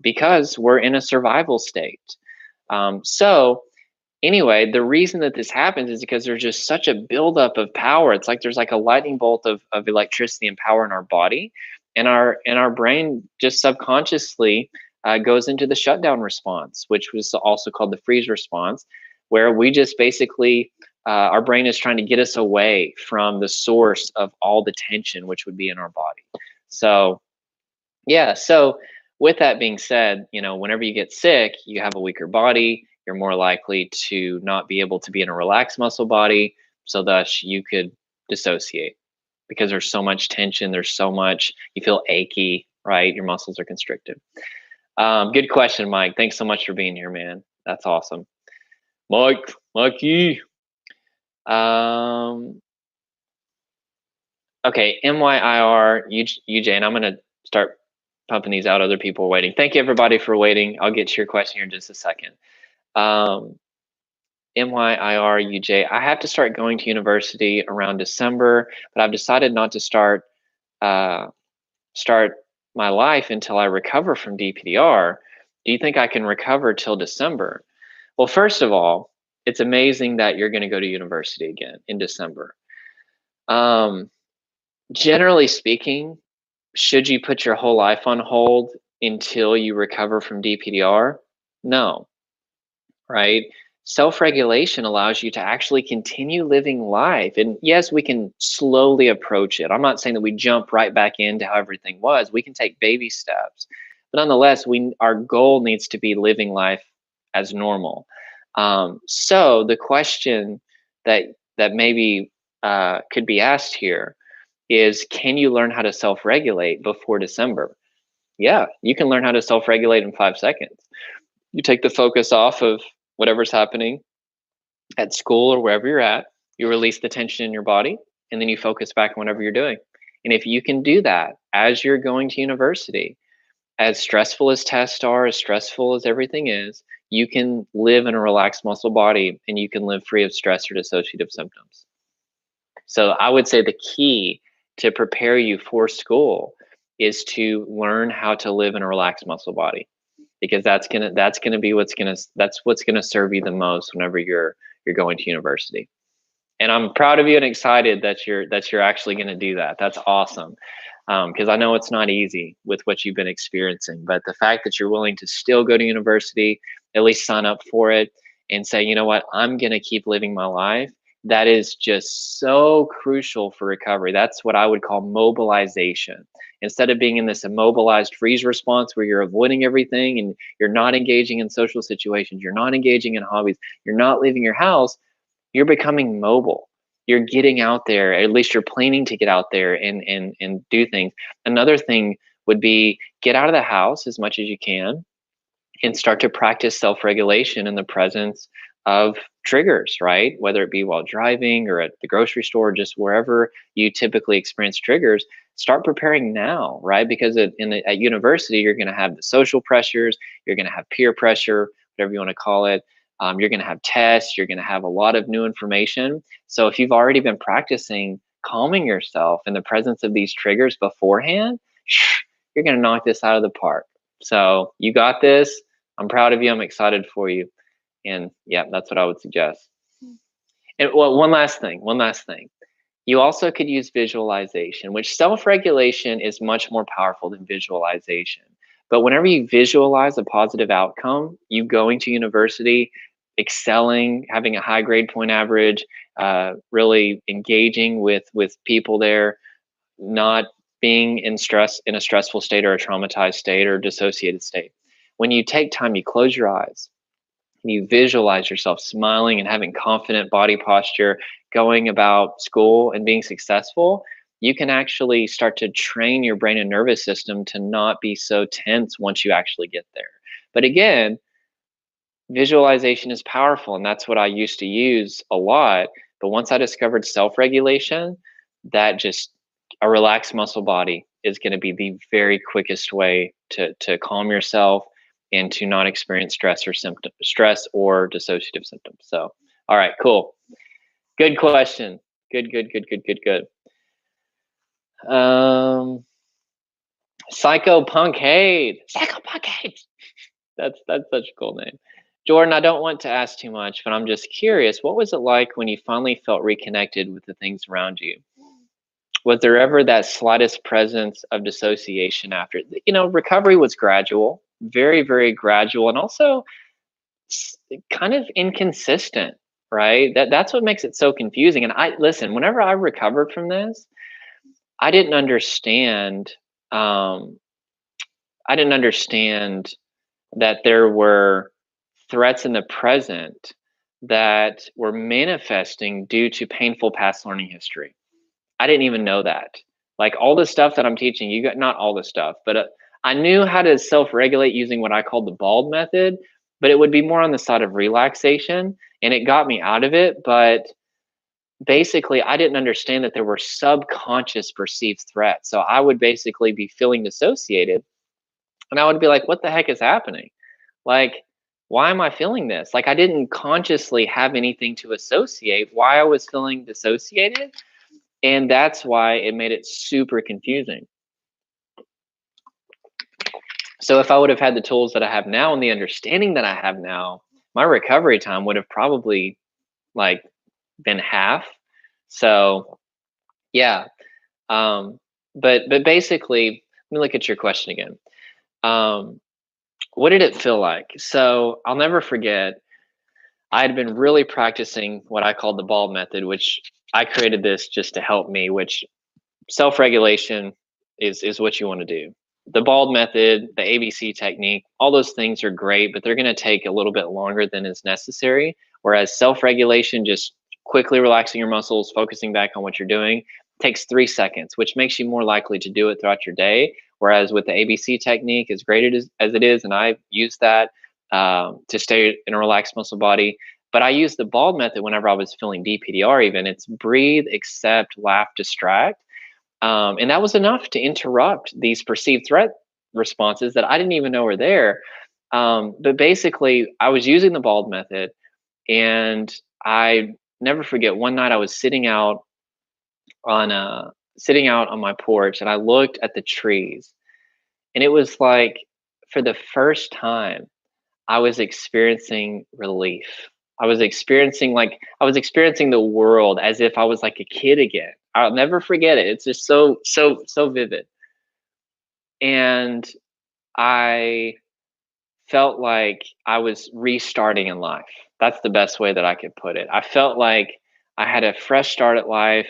because we're in a survival state. So anyway, the reason that this happens is because there's just such a buildup of power. It's like there's like a lightning bolt of electricity and power in our body, and our brain just subconsciously goes into the shutdown response, which was also called the freeze response, where we just basically our brain is trying to get us away from the source of all the tension, which would be in our body. So yeah, so with that being said, whenever you get sick, you have a weaker body, you're more likely to not be able to be in a relaxed muscle body, so thus you could dissociate because there's so much tension, there's so much, you feel achy, right? Your muscles are constricted. Good question, Mike. Thanks so much for being here, man. That's awesome. Mikey. Okay, MYIR, UJ, and I'm going to start pumping these out. Other people are waiting. Thank you, everybody, for waiting. I'll get to your question here in just a second. MYIR, UJ, I have to start going to university around December, but I've decided not to start my life until I recover from DPDR. Do you think I can recover till December? Well, first of all, it's amazing that you're going to go to university again in December. Generally speaking, should you put your whole life on hold until you recover from DPDR? No, right? Self-regulation allows you to actually continue living life. And yes, we can slowly approach it. I'm not saying that we jump right back into how everything was. We can take baby steps. But nonetheless, our goal needs to be living life as normal. So the question that maybe could be asked here is, can you learn how to self-regulate before December? Yeah, you can learn how to self-regulate in 5 seconds. You take the focus off of whatever's happening at school or wherever you're at, you release the tension in your body, and then you focus back on whatever you're doing. And if you can do that as you're going to university, as stressful as tests are, as stressful as everything is, you can live in a relaxed muscle body and you can live free of stress or dissociative symptoms. So I would say the key to prepare you for school is to learn how to live in a relaxed muscle body, because that's gonna be what's gonna serve you the most whenever you're going to university. And I'm proud of you and excited that you're actually going to do that. That's awesome. Because I know it's not easy with what you've been experiencing, but the fact that you're willing to still go to university, at least sign up for it, and say, you know what, I'm going to keep living my life. That is just so crucial for recovery. That's what I would call mobilization. Instead of being in this immobilized freeze response where you're avoiding everything and you're not engaging in social situations, you're not engaging in hobbies, you're not leaving your house, you're becoming mobile. You're getting out there, at least you're planning to get out there and do things. Another thing would be get out of the house as much as you can and start to practice self-regulation in the presence of triggers, right? Whether it be while driving or at the grocery store, just wherever you typically experience triggers, start preparing now, right? Because at university, you're going to have the social pressures, you're going to have peer pressure, whatever you want to call it. You're going to have tests, you're going to have a lot of new information. So if you've already been practicing calming yourself in the presence of these triggers beforehand, you're going to knock this out of the park. So you got this. I'm proud of you. I'm excited for you. And yeah, that's what I would suggest. And well, one last thing. You also could use visualization, which self-regulation is much more powerful than visualization. But whenever you visualize a positive outcome, you going to university, excelling, having a high grade point average, really engaging with people there, not being in a stressful state or a traumatized state or dissociated state. When you take time, you close your eyes, you visualize yourself smiling and having confident body posture, going about school and being successful, you can actually start to train your brain and nervous system to not be so tense once you actually get there. But again, visualization is powerful, and that's what I used to use a lot. But once I discovered self regulation, that just a relaxed muscle body is going to be the very quickest way to calm yourself and to not experience stress or dissociative symptoms. So, all right, cool. Good question. Good. Um, Psycho Punkade. Psycho Punkade. That's such a cool name. Jordan, I don't want to ask too much, but I'm just curious, what was it like when you finally felt reconnected with the things around you? Was there ever that slightest presence of dissociation after? Recovery was gradual, very, very gradual, and also kind of inconsistent, right? That's what makes it so confusing. And I listen, whenever I recovered from this, I didn't understand. Um, I didn't understand that there were threats in the present that were manifesting due to painful past learning history. I didn't even know that. Like all the stuff that I'm teaching, you got not all the stuff, but I knew how to self-regulate using what I called the BALD method, but it would be more on the side of relaxation, and it got me out of it. But basically, I didn't understand that there were subconscious perceived threats. So I would basically be feeling dissociated, and I would be like, "What the heck is happening? Like, why am I feeling this?" Like I didn't consciously have anything to associate why I was feeling dissociated, and that's why it made it super confusing. So if I would have had the tools that I have now and the understanding that I have now, my recovery time would have probably like been half. So yeah. Um, but basically, let me look at your question again. Um, what did it feel like? So I'll never forget. I had been really practicing what I called the BALD method, which I created this just to help me, which self-regulation is what you want to do. The BALD method, the ABC technique, all those things are great, but they're going to take a little bit longer than is necessary. Whereas self-regulation, just quickly relaxing your muscles, focusing back on what you're doing, takes 3 seconds, which makes you more likely to do it throughout your day. Whereas with the ABC technique, as great as it is, and I use that to stay in a relaxed muscle body. But I use the bald method whenever I was feeling DPDR. Even it's breathe, accept, laugh, distract, and that was enough to interrupt these perceived threat responses that I didn't even know were there. But basically, I was using the bald method, and I never forget one night I was on sitting out on my porch, and I looked at the trees, and it was like for the first time I was experiencing relief. I was experiencing the world as if I was like a kid again. I'll never forget it. It's just so vivid. And I felt like I was restarting in life. That's the best way that I could put it. I felt like I had a fresh start at life.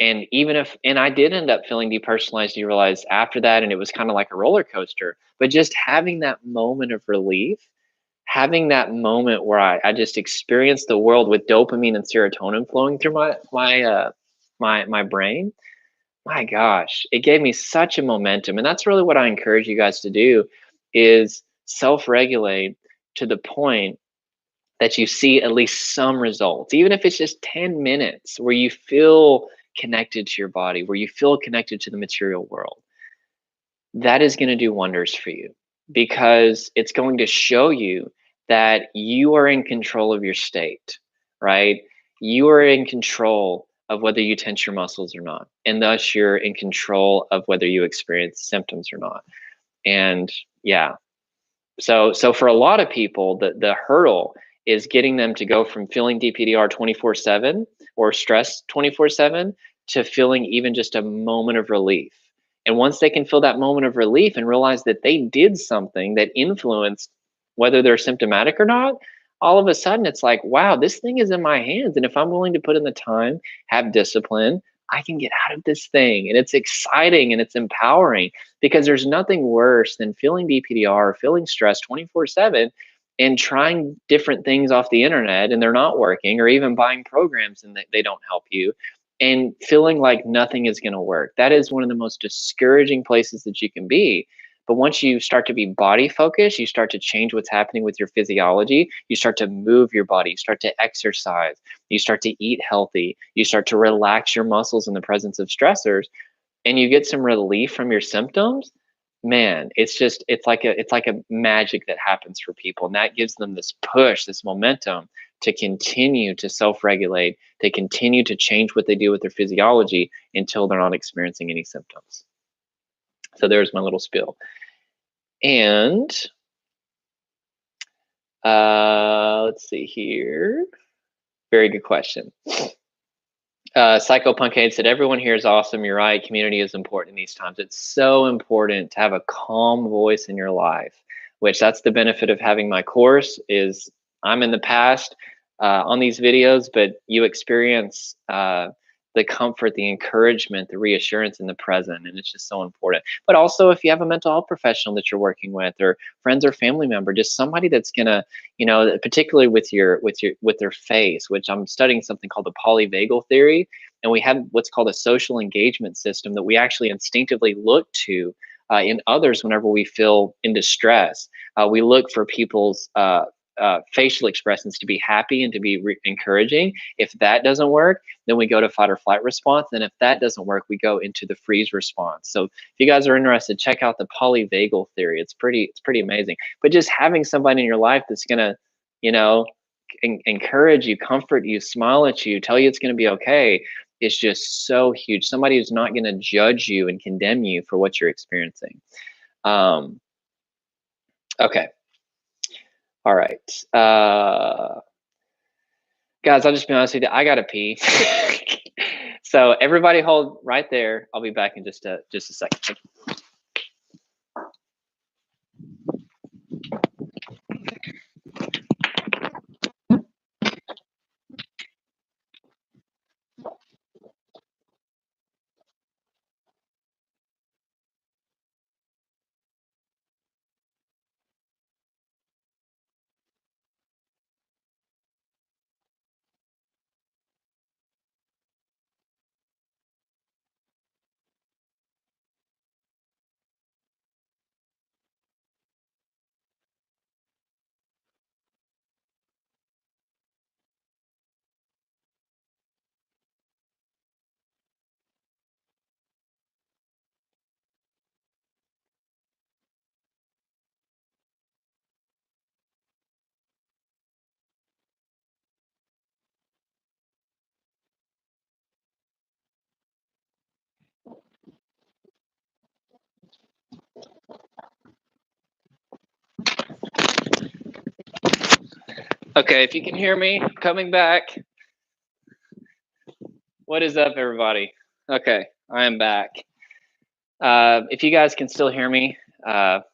And and I did end up feeling depersonalized, derealized after that. And it was kind of like a roller coaster. But just having that moment of relief, having that moment where I just experienced the world with dopamine and serotonin flowing through my brain, my gosh, it gave me such a momentum. And that's really what I encourage you guys to do is self-regulate to the point that you see at least some results, even if it's just 10 minutes where you feel connected to your body, where you feel connected to the material world. That is going to do wonders for you because it's going to show you that you are in control of your state, right? You are in control of whether you tense your muscles or not. And thus, you're in control of whether you experience symptoms or not. And yeah, so for a lot of people, the hurdle is getting them to go from feeling DPDR 24/7 or stress 24/7 to feeling even just a moment of relief. And once they can feel that moment of relief and realize that they did something that influenced whether they're symptomatic or not, all of a sudden it's like, wow, this thing is in my hands. And if I'm willing to put in the time, have discipline, I can get out of this thing. And it's exciting and it's empowering because there's nothing worse than feeling DPDR or feeling stressed 24/7 and trying different things off the internet and they're not working, or even buying programs and they don't help you, and feeling like nothing is going to work. That is one of the most discouraging places that you can be. But once you start to be body focused, you start to change what's happening with your physiology. You start to move your body, you start to exercise, you start to eat healthy, you start to relax your muscles in the presence of stressors, and you get some relief from your symptoms. Man, it's like a magic that happens for people, and that gives them this push, this momentum to continue to self-regulate, to continue to change what they do with their physiology until they're not experiencing any symptoms. So there's my little spiel. And let's see here. Very good question. Psycho Punkade said, everyone here is awesome. You're right. Community is important in these times. It's so important to have a calm voice in your life, which that's the benefit of having my course is I'm in the past on these videos, but you experience the comfort, the encouragement, the reassurance in the present. And it's just so important. But also if you have a mental health professional that you're working with, or friends or family member, just somebody that's gonna, particularly with their face, which I'm studying something called the polyvagal theory. And we have what's called a social engagement system that we actually instinctively look to in others whenever we feel in distress. We look for people's facial expressions to be happy and to be encouraging. If that doesn't work, then we go to fight or flight response. And if that doesn't work, we go into the freeze response. So if you guys are interested, check out the polyvagal theory. It's pretty amazing. But just having somebody in your life that's gonna, you know, encourage you, comfort you, smile at you, tell you it's gonna be okay, is just so huge. Somebody who's not gonna judge you and condemn you for what you're experiencing. Okay. All right. Guys, I'll just be honest with you. I gotta pee. So everybody hold right there. I'll be back in just a second. Okay, if you can hear me, coming back. What is up, everybody? Okay, I am back. If you guys can still hear me, let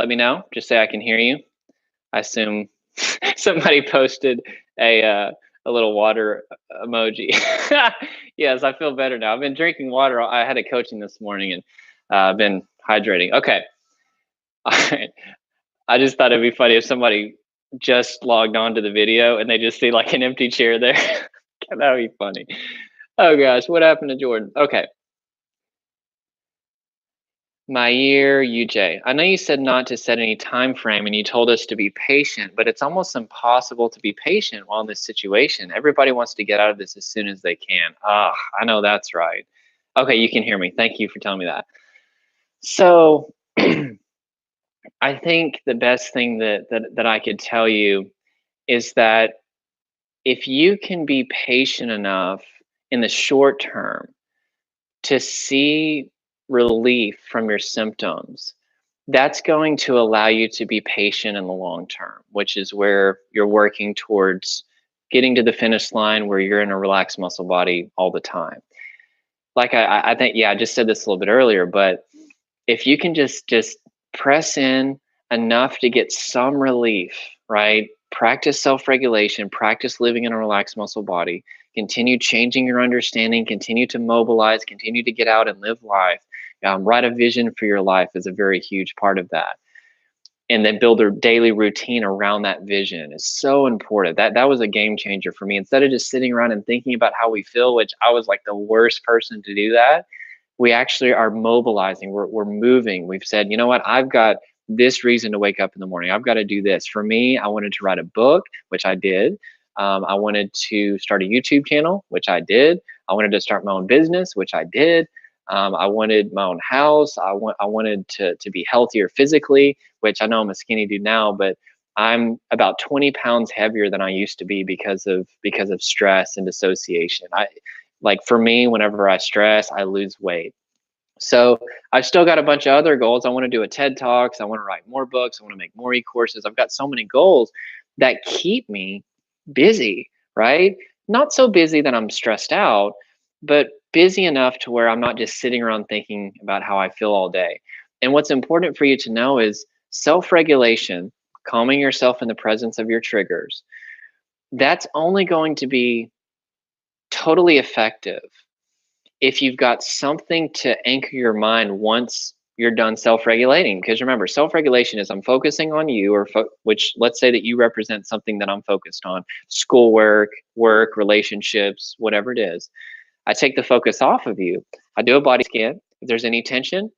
me know. Just say I can hear you. I assume somebody posted a little water emoji. Yes, I feel better now. I've been drinking water. I had a coaching this morning and I've been hydrating. Okay. All right. I just thought it'd be funny if somebody just logged on to the video and they just see like an empty chair there. That would be funny. Oh gosh, what happened to Jordan? Okay. Mayer UJ. I know you said not to set any time frame and you told us to be patient, but it's almost impossible to be patient while in this situation. Everybody wants to get out of this as soon as they can. Ah, I know that's right. Okay, you can hear me. Thank you for telling me that. So I think the best thing that I could tell you is that if you can be patient enough in the short term to see relief from your symptoms, that's going to allow you to be patient in the long term, which is where you're working towards getting to the finish line where you're in a relaxed muscle body all the time. Like I think, yeah, I just said this a little bit earlier, but if you can just press in enough to get some relief, right? Practice self-regulation, practice living in a relaxed muscle body, continue changing your understanding, continue to mobilize, continue to get out and live life. Write a vision for your life is a very huge part of that. And then build a daily routine around that vision is so important. That was a game changer for me. Instead of just sitting around and thinking about how we feel, which I was like the worst person to do that, we actually are mobilizing. We're moving. We've said, you know what? I've got this reason to wake up in the morning. I've got to do this. For me, I wanted to write a book, which I did. I wanted to start a YouTube channel, which I did. I wanted to start my own business, which I did. I wanted my own house. I wanted to be healthier physically, which I know I'm a skinny dude now, but I'm about 20 pounds heavier than I used to be because of stress and dissociation. Like for me, whenever I stress, I lose weight. So I've still got a bunch of other goals. I want to do a TED Talks. I want to write more books. I want to make more e-courses. I've got so many goals that keep me busy, right? Not so busy that I'm stressed out, but busy enough to where I'm not just sitting around thinking about how I feel all day. And what's important for you to know is self-regulation, calming yourself in the presence of your triggers. That's only going to be totally effective if you've got something to anchor your mind once you're done self-regulating. Because remember, self-regulation is I'm focusing on you, or which, let's say that you represent something that I'm focused on: schoolwork, work, relationships, whatever it is. I take the focus off of you. I do a body scan. If there's any tension,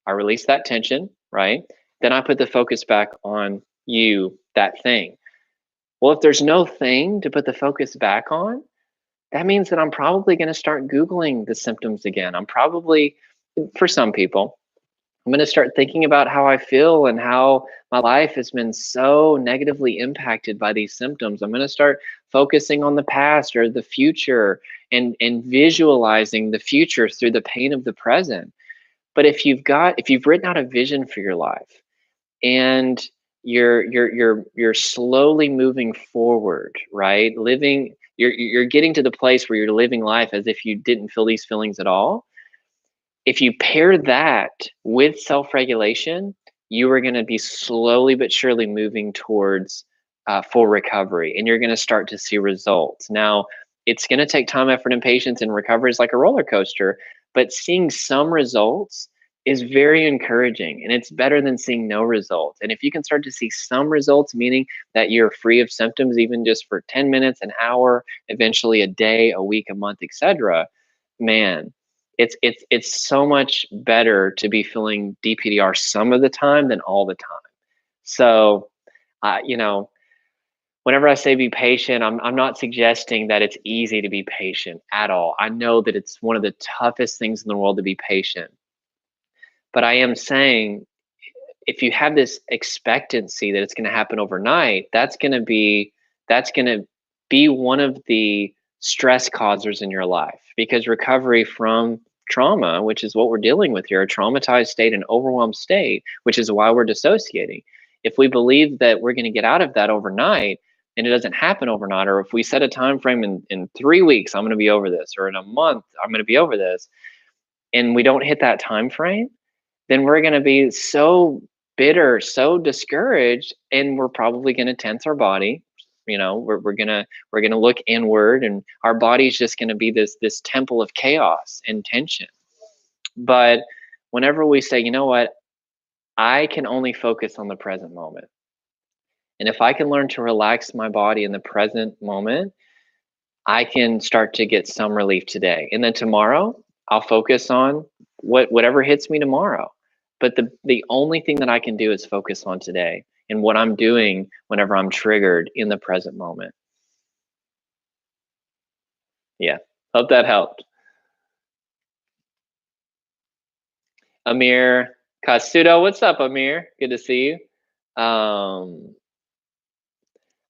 I release that tension, right? Then I put the focus back on you, that thing. Well, if there's no thing to put the focus back on, that means that I'm probably going to start Googling the symptoms again. I'm probably, for some people, I'm going to start thinking about how I feel and how my life has been so negatively impacted by these symptoms. I'm going to start focusing on the past or the future and visualizing the future through the pain of the present. But if you've written out a vision for your life and you're slowly moving forward, right? You're getting to the place where you're living life as if you didn't feel these feelings at all. If you pair that with self-regulation, you are going to be slowly but surely moving towards full recovery, and you're going to start to see results. Now, it's going to take time, effort, and patience, and recovery is like a roller coaster, but seeing some results is very encouraging, and it's better than seeing no results. And if you can start to see some results, meaning that you're free of symptoms, even just for 10 minutes, an hour, eventually a day, a week, a month, etc., man, it's so much better to be feeling DPDR some of the time than all the time. So, you know, whenever I say be patient, I'm not suggesting that it's easy to be patient at all. I know that it's one of the toughest things in the world to be patient. But I am saying, if you have this expectancy that it's going to happen overnight, that's going to be one of the stress causers in your life, because recovery from trauma, which is what we're dealing with here, a traumatized state, an overwhelmed state, which is why we're dissociating. If we believe that we're going to get out of that overnight, and it doesn't happen overnight, or if we set a time frame in 3 weeks, I'm going to be over this, or in a month, I'm going to be over this, and we don't hit that time frame, then we're going to be so bitter, so discouraged, and we're probably going to tense our body. We're gonna look inward, and our body's just going to be this temple of chaos and tension. But whenever we say, you know what, I can only focus on the present moment, and if I can learn to relax my body in the present moment, I can start to get some relief today. And then tomorrow, I'll focus on whatever hits me tomorrow. But the only thing that I can do is focus on today and what I'm doing whenever I'm triggered in the present moment. Yeah. Hope that helped. Amir Kasudo, what's up, Amir? Good to see you.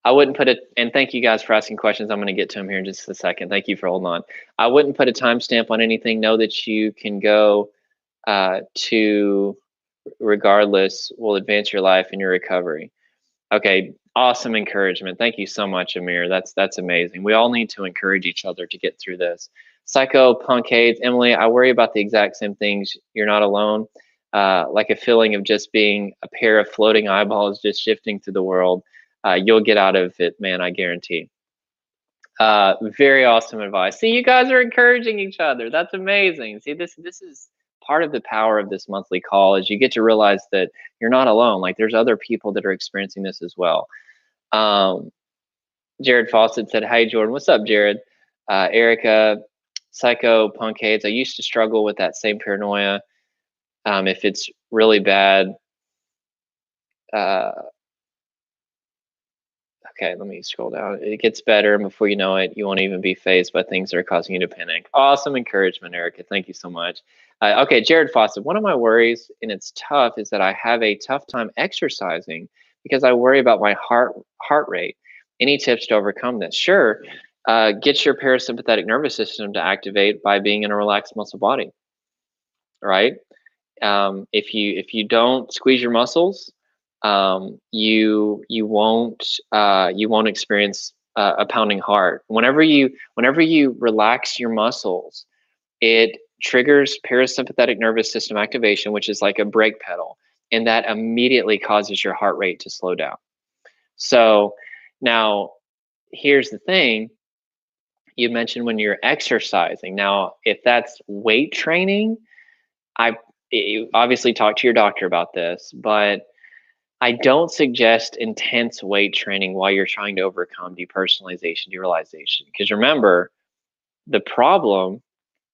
I wouldn't put it, and thank you guys for asking questions. I'm going to get to them here in just a second. Thank you for holding on. I wouldn't put a timestamp on anything. Know that you can go to regardless will advance your life and your recovery. Okay, awesome encouragement. Thank you so much, Amir. That's amazing. We all need to encourage each other to get through this. Psycho Punkades, Emily, I worry about the exact same things. You're not alone. Like a feeling of just being a pair of floating eyeballs just shifting through the world. You'll get out of it, man, I guarantee. Very awesome advice. See, you guys are encouraging each other. That's amazing. See, this is part of the power of this monthly call, is you get to realize that you're not alone. Like, there's other people that are experiencing this as well. Jared Fawcett said, "Hey, Jordan." What's up, Jared? Erica, Psycho Punkades. I used to struggle with that same paranoia. If it's really bad, okay, let me scroll down. It gets better, and before you know it, you won't even be faced by things that are causing you to panic. Awesome encouragement, Erica. Thank you so much. Okay, Jared Fawcett. One of my worries, and it's tough, is that I have a tough time exercising because I worry about my heart rate. Any tips to overcome this? Sure. Get your parasympathetic nervous system to activate by being in a relaxed muscle body. Right? If you don't squeeze your muscles, you won't experience a pounding heart. Whenever you relax your muscles, it triggers parasympathetic nervous system activation, which is like a brake pedal, and that immediately causes your heart rate to slow down. So now here's the thing. You mentioned when you're exercising. Now, if that's weight training, obviously talk to your doctor about this, but I don't suggest intense weight training while you're trying to overcome depersonalization, derealization. Because remember, the problem,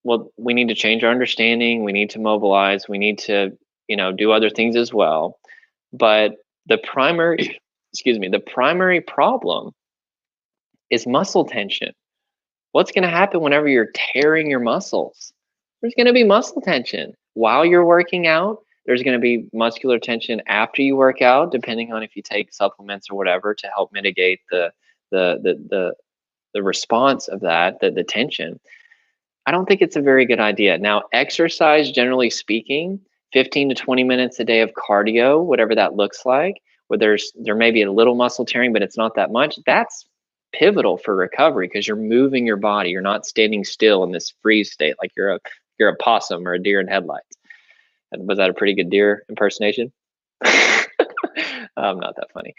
well, we need to change our understanding. We need to mobilize. We need to, do other things as well. But the primary, the primary problem is muscle tension. What's going to happen whenever you're tearing your muscles? There's going to be muscle tension while you're working out. There's going to be muscular tension after you work out, depending on if you take supplements or whatever to help mitigate the response of that, the tension. I don't think it's a very good idea. Now, exercise, generally speaking, 15 to 20 minutes a day of cardio, whatever that looks like, where there may be a little muscle tearing, but it's not that much. That's pivotal for recovery because you're moving your body. You're not standing still in this freeze state like you're a possum or a deer in headlights. Was that a pretty good deer impersonation? I'm not that funny.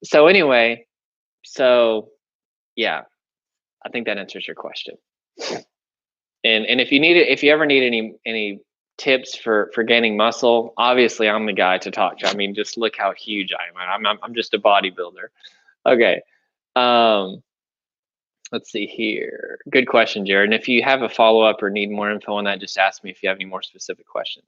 So anyway, yeah, I think that answers your question. And if you ever need any tips for gaining muscle, obviously I'm the guy to talk to. I mean, just look how huge I am. I'm just a bodybuilder. Okay. Let's see here. Good question, Jared. And if you have a follow-up or need more info on that, just ask me if you have any more specific questions.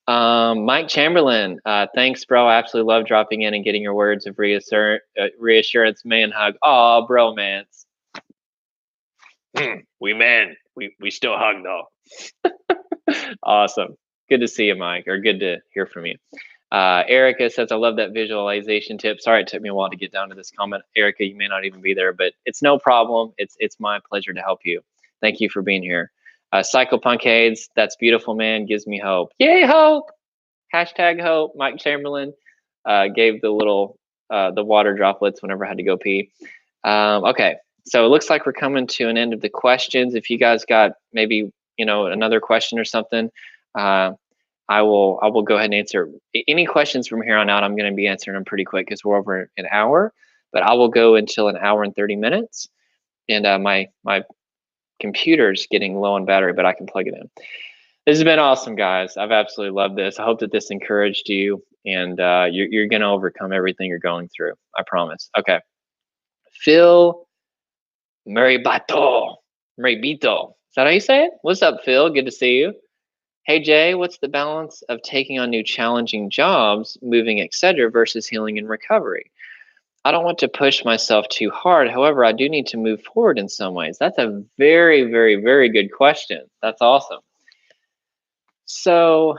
Mike Chamberlain, thanks, bro. I absolutely love dropping in and getting your words of reassurance, man hug. Oh, bromance. We still hug though. Awesome. Good to see you, Mike, or good to hear from you. Erica says, I love that visualization tip. Sorry, it took me a while to get down to this comment. Erica, you may not even be there, but it's no problem. It's my pleasure to help you. Thank you for being here. Psycho Punkades, that's beautiful, man. Gives me hope. Yay, hope. Hashtag hope. Mike Chamberlain gave the little the water droplets whenever I had to go pee. Okay, so it looks like we're coming to an end of the questions. If you guys got maybe another question or something, I will go ahead and answer any questions from here on out. I'm going to be answering them pretty quick because we're over an hour, but I will go until an hour and 30 minutes. And my computer's getting low on battery, but I can plug it in. This has been awesome, guys. I've absolutely loved this. I hope that this encouraged you, and you're going to overcome everything you're going through. I promise. Okay. Phil Maribito. Is that how you say it? What's up, Phil? Good to see you. Hey, Jay, what's the balance of taking on new challenging jobs, moving, etc., versus healing and recovery? I don't want to push myself too hard. However, I do need to move forward in some ways. That's a very, very, very good question. That's awesome. So,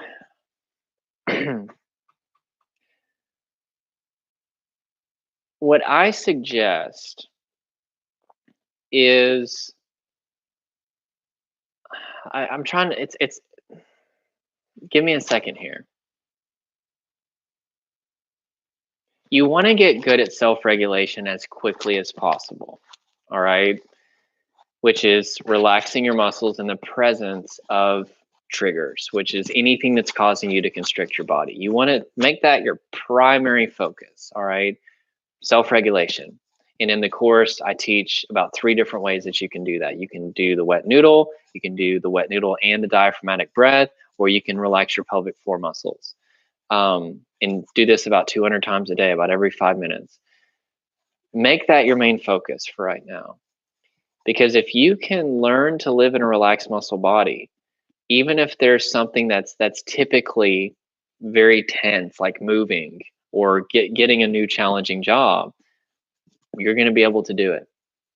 what I suggest is, I'm trying to, it's, give me a second here. You want to get good at self-regulation as quickly as possible, all right? Which is relaxing your muscles in the presence of triggers, which is anything that's causing you to constrict your body. You want to make that your primary focus, all right? Self-regulation. And in the course, I teach about 3 different ways that you can do that. You can do the wet noodle, you can do the wet noodle and the diaphragmatic breath, or you can relax your pelvic floor muscles. And do this about 200 times a day, about every 5 minutes. Make that your main focus for right now. Because if you can learn to live in a relaxed muscle body, even if there's something that's typically very tense, like moving or getting a new challenging job, you're going to be able to do it.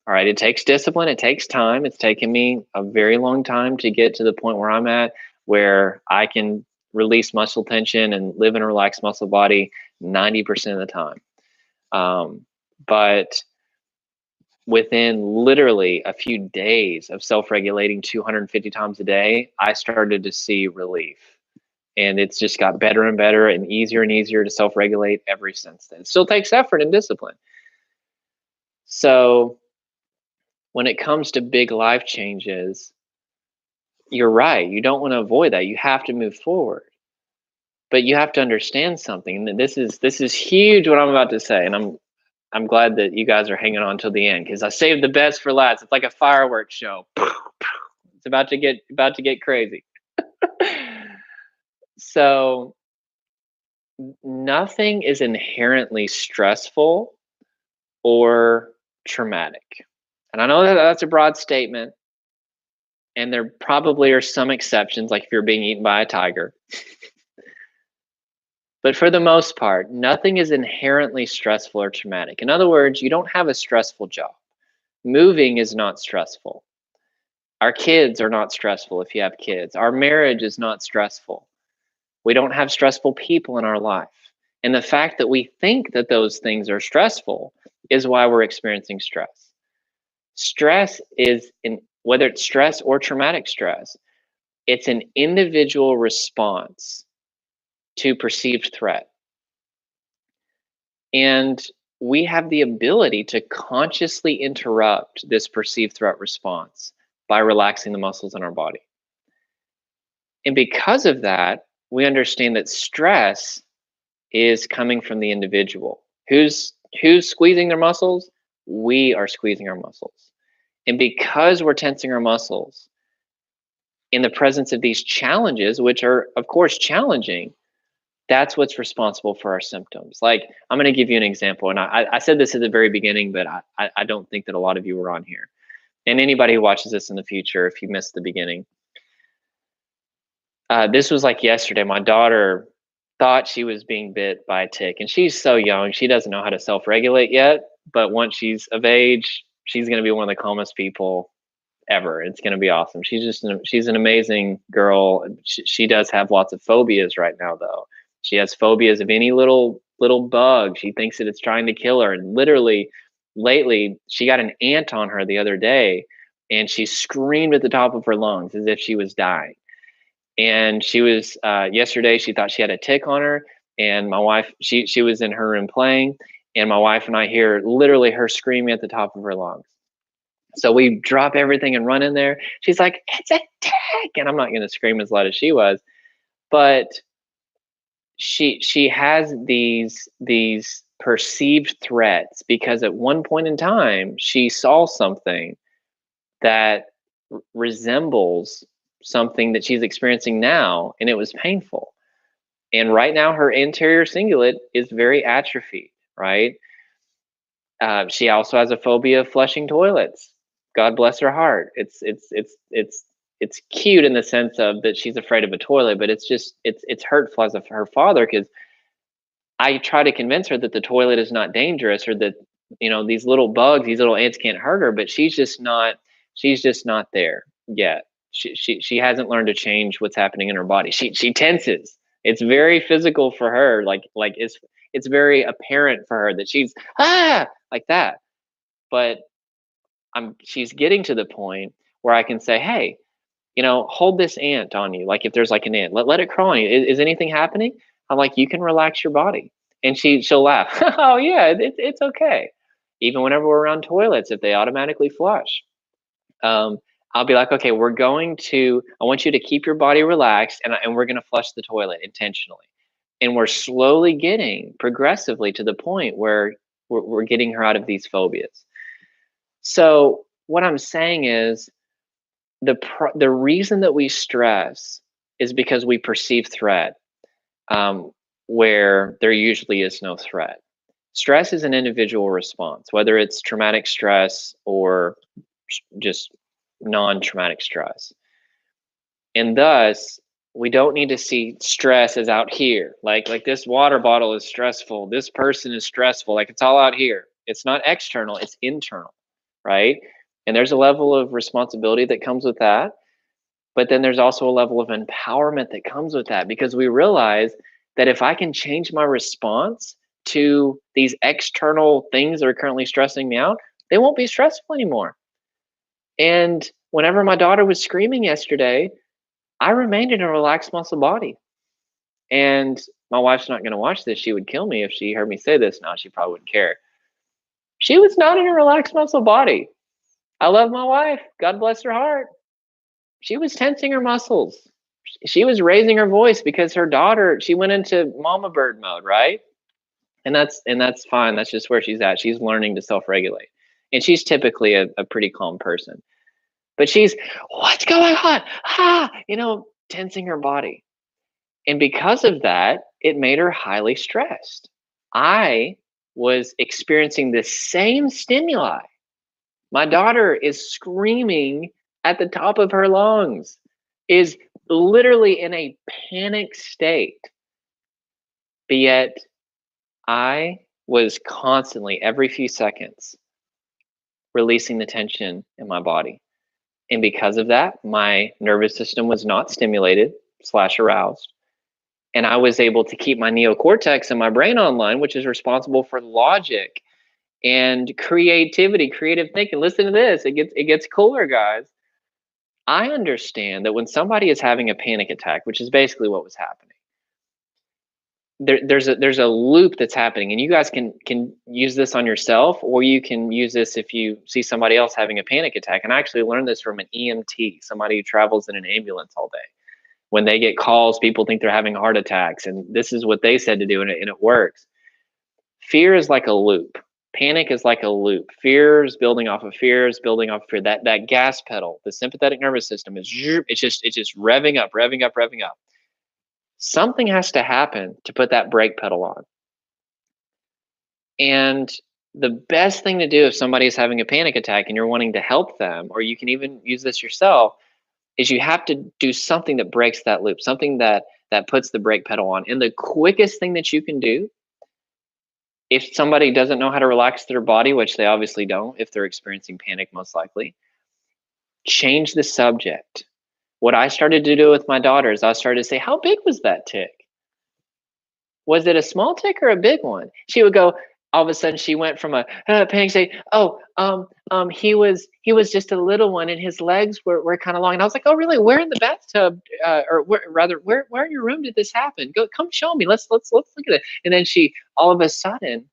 All right. It takes discipline. It takes time. It's taken me a very long time to get to the point where I'm at, where I can release muscle tension and live in a relaxed muscle body 90% of the time. But within literally a few days of self-regulating 250 times a day, I started to see relief. And it's just got better and better and easier to self-regulate ever since then. It still takes effort and discipline. So when it comes to big life changes, you're right. You don't want to avoid that. You have to move forward. But you have to understand something. And this is huge what I'm about to say. And I'm glad that you guys are hanging on till the end, because I saved the best for last. It's like a fireworks show. It's about to get crazy. So nothing is inherently stressful or traumatic. And I know that that's a broad statement, and there probably are some exceptions, like if you're being eaten by a tiger. But for the most part, nothing is inherently stressful or traumatic. In other words, you don't have a stressful job. Moving is not stressful. Our kids are not stressful if you have kids. Our marriage is not stressful. We don't have stressful people in our life. And the fact that we think that those things are stressful is why we're experiencing stress. Stress is, whether it's stress or traumatic stress, it's an individual response to perceived threat. And we have the ability to consciously interrupt this perceived threat response by relaxing the muscles in our body. And because of that, we understand that stress is coming from the individual. Who's squeezing their muscles? We are squeezing our muscles. And because we're tensing our muscles in the presence of these challenges, which are, of course, challenging, that's what's responsible for our symptoms. Like, I'm going to give you an example. And I said this at the very beginning, but I don't think that a lot of you were on here. And anybody who watches this in the future, if you missed the beginning, this was like yesterday. My daughter thought she was being bit by a tick, and she's so young. She doesn't know how to self-regulate yet. But once she's of age, she's going to be one of the calmest people ever. It's going to be awesome. She's an amazing girl. She does have lots of phobias right now, though. She has phobias of any little bug. She thinks that it's trying to kill her. And literally, lately, she got an ant on her the other day, and she screamed at the top of her lungs as if she was dying. And she was yesterday, she thought she had a tick on her, and my wife, she was in her room playing, And my wife and I hear literally her screaming at the top of her lungs. So we drop everything and run in there. She's like, "It's a tick!" And I'm not going to scream as loud as she was, but she has these perceived threats because at one point in time she saw something that resembles something that she's experiencing now, and it was painful. And right now her anterior cingulate is very atrophied, right? She also has a phobia of flushing toilets. God bless her heart. It's cute in the sense of that she's afraid of a toilet, but it's hurtful as of her father, because I try to convince her that the toilet is not dangerous, or that these little bugs, these little ants can't hurt her, but she's just not there yet. She hasn't learned to change what's happening in her body. She tenses. It's very physical for her, like it's very apparent for her that she's like that. But she's getting to the point where I can say, "Hey, hold this ant on you. Like if there's like an ant, let it crawl on you. Is anything happening?" I'm like, "You can relax your body," and she'll laugh. "Oh yeah, it's okay." Even whenever we're around toilets, if they automatically flush, I'll be like, "Okay, I want you to keep your body relaxed, and we're gonna flush the toilet intentionally." And we're slowly getting progressively to the point where we're getting her out of these phobias. So what I'm saying is, the reason that we stress is because we perceive threat, um, where there usually is no threat. Stress is an individual response, whether it's traumatic stress or just non-traumatic stress. And thus, we don't need to see stress as out here. Like this water bottle is stressful, this person is stressful, like it's all out here. It's not external, it's internal, right? And there's a level of responsibility that comes with that. But then there's also a level of empowerment that comes with that, because we realize that if I can change my response to these external things that are currently stressing me out, they won't be stressful anymore. And whenever my daughter was screaming yesterday, I remained in a relaxed muscle body. And my wife's not going to watch this. She would kill me if she heard me say this now. She probably wouldn't care. She was not in a relaxed muscle body. I love my wife. God bless her heart. She was tensing her muscles. She was raising her voice because her daughter, she went into mama bird mode, right? And that's fine. That's just where she's at. She's learning to self-regulate. And she's typically a pretty calm person. But she's, "What's going on?" Tensing her body. And because of that, it made her highly stressed. I was experiencing the same stimuli. My daughter is screaming at the top of her lungs, is literally in a panic state. But yet, I was constantly, every few seconds, releasing the tension in my body. And because of that, my nervous system was not stimulated slash aroused. And I was able to keep my neocortex and my brain online, which is responsible for logic and creativity, creative thinking. Listen to this. It gets cooler, guys. I understand that when somebody is having a panic attack, which is basically what was happening, there's a loop that's happening, and you guys can use this on yourself, or you can use this if you see somebody else having a panic attack. And I actually learned this from an EMT, somebody who travels in an ambulance all day. When they get calls, people think they're having heart attacks, and this is what they said to do, and it works. Fear is like a loop. Panic is like a loop. Fear is building off of fear, is building off of fear. That gas pedal, the sympathetic nervous system, it's just revving up, revving up, revving up. Something has to happen to put that brake pedal on. And the best thing to do if somebody is having a panic attack and you're wanting to help them, or you can even use this yourself, is you have to do something that breaks that loop, something that puts the brake pedal on. And the quickest thing that you can do, if somebody doesn't know how to relax their body, which they obviously don't if they're experiencing panic, most likely, change the subject. What I started to do with my daughter is I started to say, "How big was that tick? Was it a small tick or a big one?" She would go, all of a sudden she went from a panic state, "Oh, he was just a little one and his legs were kind of long." And I was like, "Oh, really? Where in the bathtub, or rather, where in your room did this happen? Come show me. Let's look at it." And then she, all of a sudden,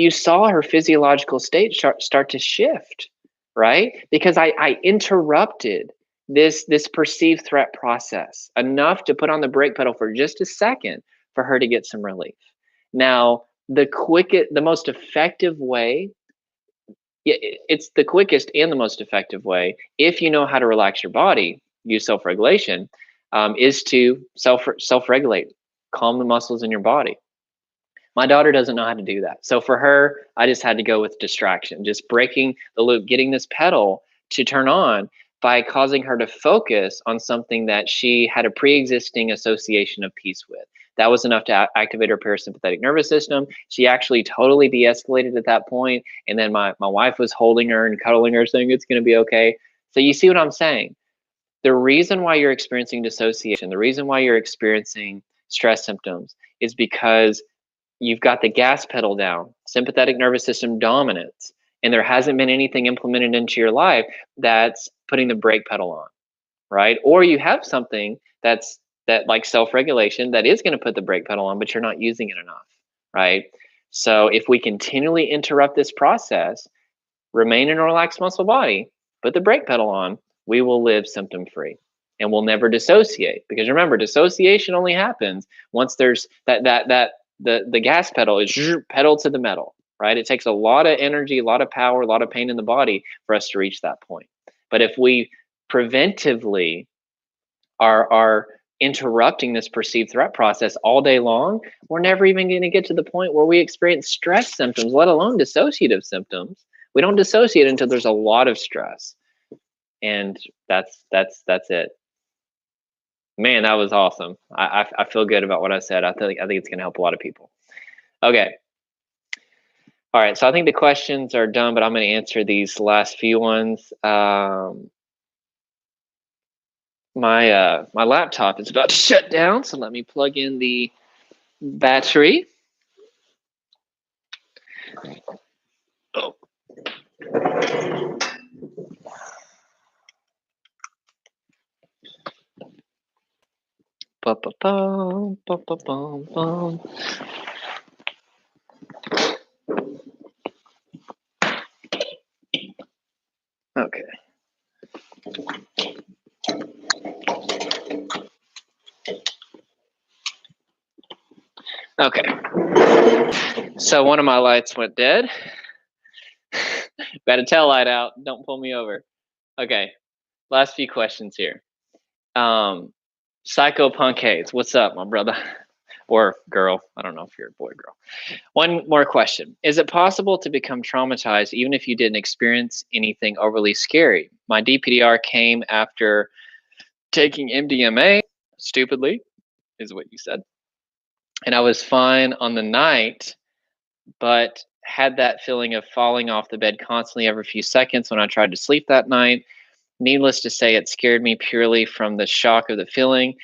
you saw her physiological state start to shift, right? Because I interrupted this perceived threat process enough to put on the brake pedal for just a second for her to get some relief. Now, the most effective way, it's the quickest and the most effective way, if you know how to relax your body, use self-regulation, is to self-regulate, calm the muscles in your body. My daughter doesn't know how to do that. So for her, I just had to go with distraction, just breaking the loop, getting this pedal to turn on by causing her to focus on something that she had a pre-existing association of peace with. That was enough to activate her parasympathetic nervous system. She actually totally de-escalated at that point. And then my wife was holding her and cuddling her, saying it's going to be okay. So you see what I'm saying? The reason why you're experiencing dissociation, the reason why you're experiencing stress symptoms is because you've got the gas pedal down, sympathetic nervous system dominance, and there hasn't been anything implemented into your life that's putting the brake pedal on, right? Or you have something that like self-regulation that is going to put the brake pedal on, but you're not using it enough, right? So if we continually interrupt this process, remain in a relaxed muscle body, put the brake pedal on, we will live symptom free and we'll never dissociate. Because remember, dissociation only happens once there's the gas pedal is pedal to the metal, right? It takes a lot of energy, a lot of power, a lot of pain in the body for us to reach that point. But if we preventively are interrupting this perceived threat process all day long, we're never even going to get to the point where we experience stress symptoms, let alone dissociative symptoms. We don't dissociate until there's a lot of stress. And that's it. Man, that was awesome. I feel good about what I said. I think it's going to help a lot of people. Okay. All right. So I think the questions are done, but I'm going to answer these last few ones. My laptop is about to shut down, so let me plug in the battery. Oh. Ba-ba-bum, ba-ba-bum-bum. Okay. Okay. So one of my lights went dead. Got a tail light out. Don't pull me over. Okay. Last few questions here. Psycho Punk Haze, what's up, my brother? Or girl. I don't know if you're a boy or girl. One more question. Is it possible to become traumatized even if you didn't experience anything overly scary? My DPDR came after taking MDMA, stupidly, is what you said. And I was fine on the night, but had that feeling of falling off the bed constantly every few seconds when I tried to sleep that night. Needless to say, it scared me purely from the shock of the feeling.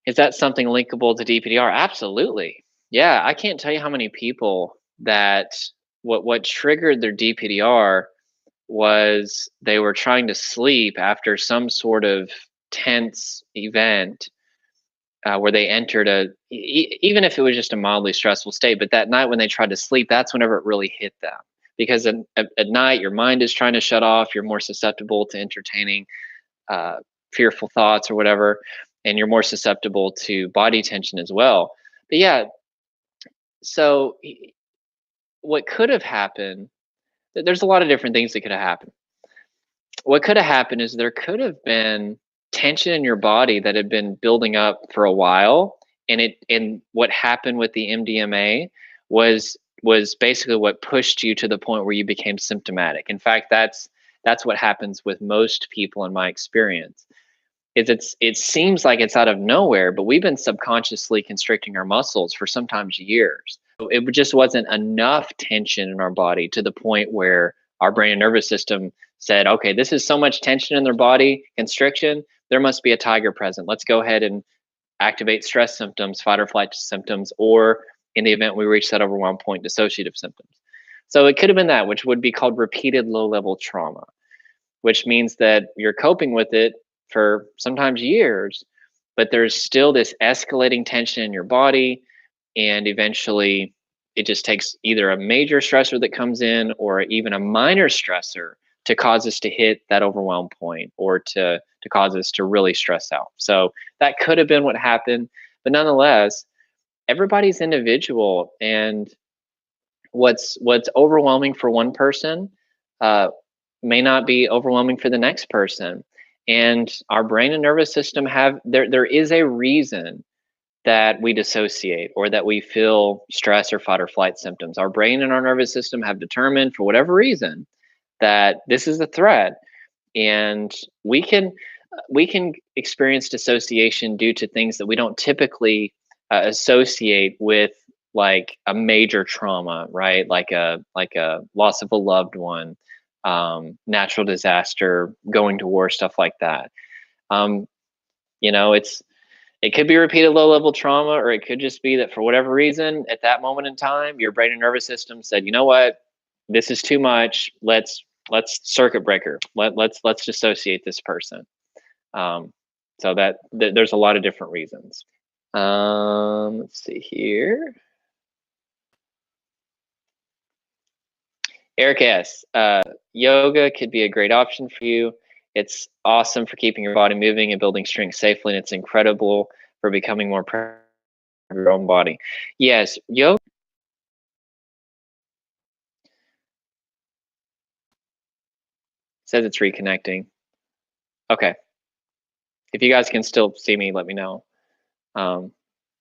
Is that something linkable to DPDR? Absolutely. Yeah, I can't tell you how many people that what triggered their DPDR was they were trying to sleep after some sort of tense event where they entered even if it was just a mildly stressful state, but that night when they tried to sleep, that's whenever it really hit them. Because at night, your mind is trying to shut off. You're more susceptible to entertaining fearful thoughts or whatever, and you're more susceptible to body tension as well. But yeah, so what could have happened, there's a lot of different things that could have happened. What could have happened is there could have been tension in your body that had been building up for a while, and what happened with the MDMA was basically what pushed you to the point where you became symptomatic. In fact, that's what happens with most people in my experience. It seems like it's out of nowhere, but we've been subconsciously constricting our muscles for sometimes years. It just wasn't enough tension in our body to the point where our brain and nervous system said, okay, this is so much tension in their body, constriction, there must be a tiger present. Let's go ahead and activate stress symptoms, fight or flight symptoms, or in the event we reach that overwhelm point, dissociative symptoms. So it could have been that, which would be called repeated low-level trauma, which means that you're coping with it for sometimes years, but there's still this escalating tension in your body, and eventually it just takes either a major stressor that comes in or even a minor stressor to cause us to hit that overwhelm point, or to cause us to really stress out. So that could have been what happened, but nonetheless, everybody's individual, and what's overwhelming for one person uh, may not be overwhelming for the next person. And our brain and nervous system have there is a reason that we dissociate or that we feel stress or fight or flight symptoms. Our brain and our nervous system have determined, for whatever reason, that this is a threat, and we can we can experience dissociation due to things that we don't typically associate with, like a major trauma, right? Like a loss of a loved one, natural disaster, going to war, stuff like that. um, it could be repeated low level trauma, or it could just be that for whatever reason, at that moment in time, your brain and nervous system said, you know what, this is too much. Let's circuit breaker. Let's dissociate this person. Um, so there's a lot of different reasons. Let's see here. Eric S. Yoga could be a great option for you. It's awesome for keeping your body moving and building strength safely, and it's incredible for becoming more proud of your own body. Yes, yoga says it's reconnecting. Okay. If you guys can still see me, let me know. Um,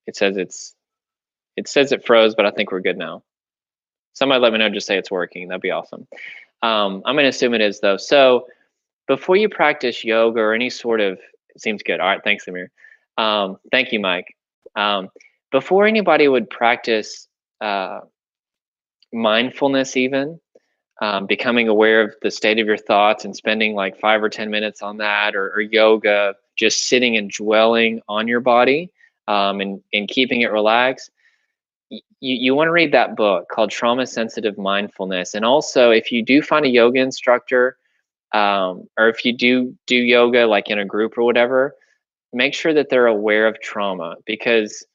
it says it froze, but I think we're good now. Somebody let me know, just say it's working. That'd be awesome. I'm going to assume it is, though. So before you practice yoga or any sort of, it seems good. All right. Thanks, Amir. Thank you, Mike. Um, before anybody would practice mindfulness, even becoming aware of the state of your thoughts and spending like 5 or 10 minutes on that, or yoga, just sitting and dwelling on your body, and keeping it relaxed, you want to read that book called Trauma Sensitive Mindfulness. And also, if you do find a yoga instructor, or if you do yoga like in a group or whatever, make sure that they're aware of trauma, because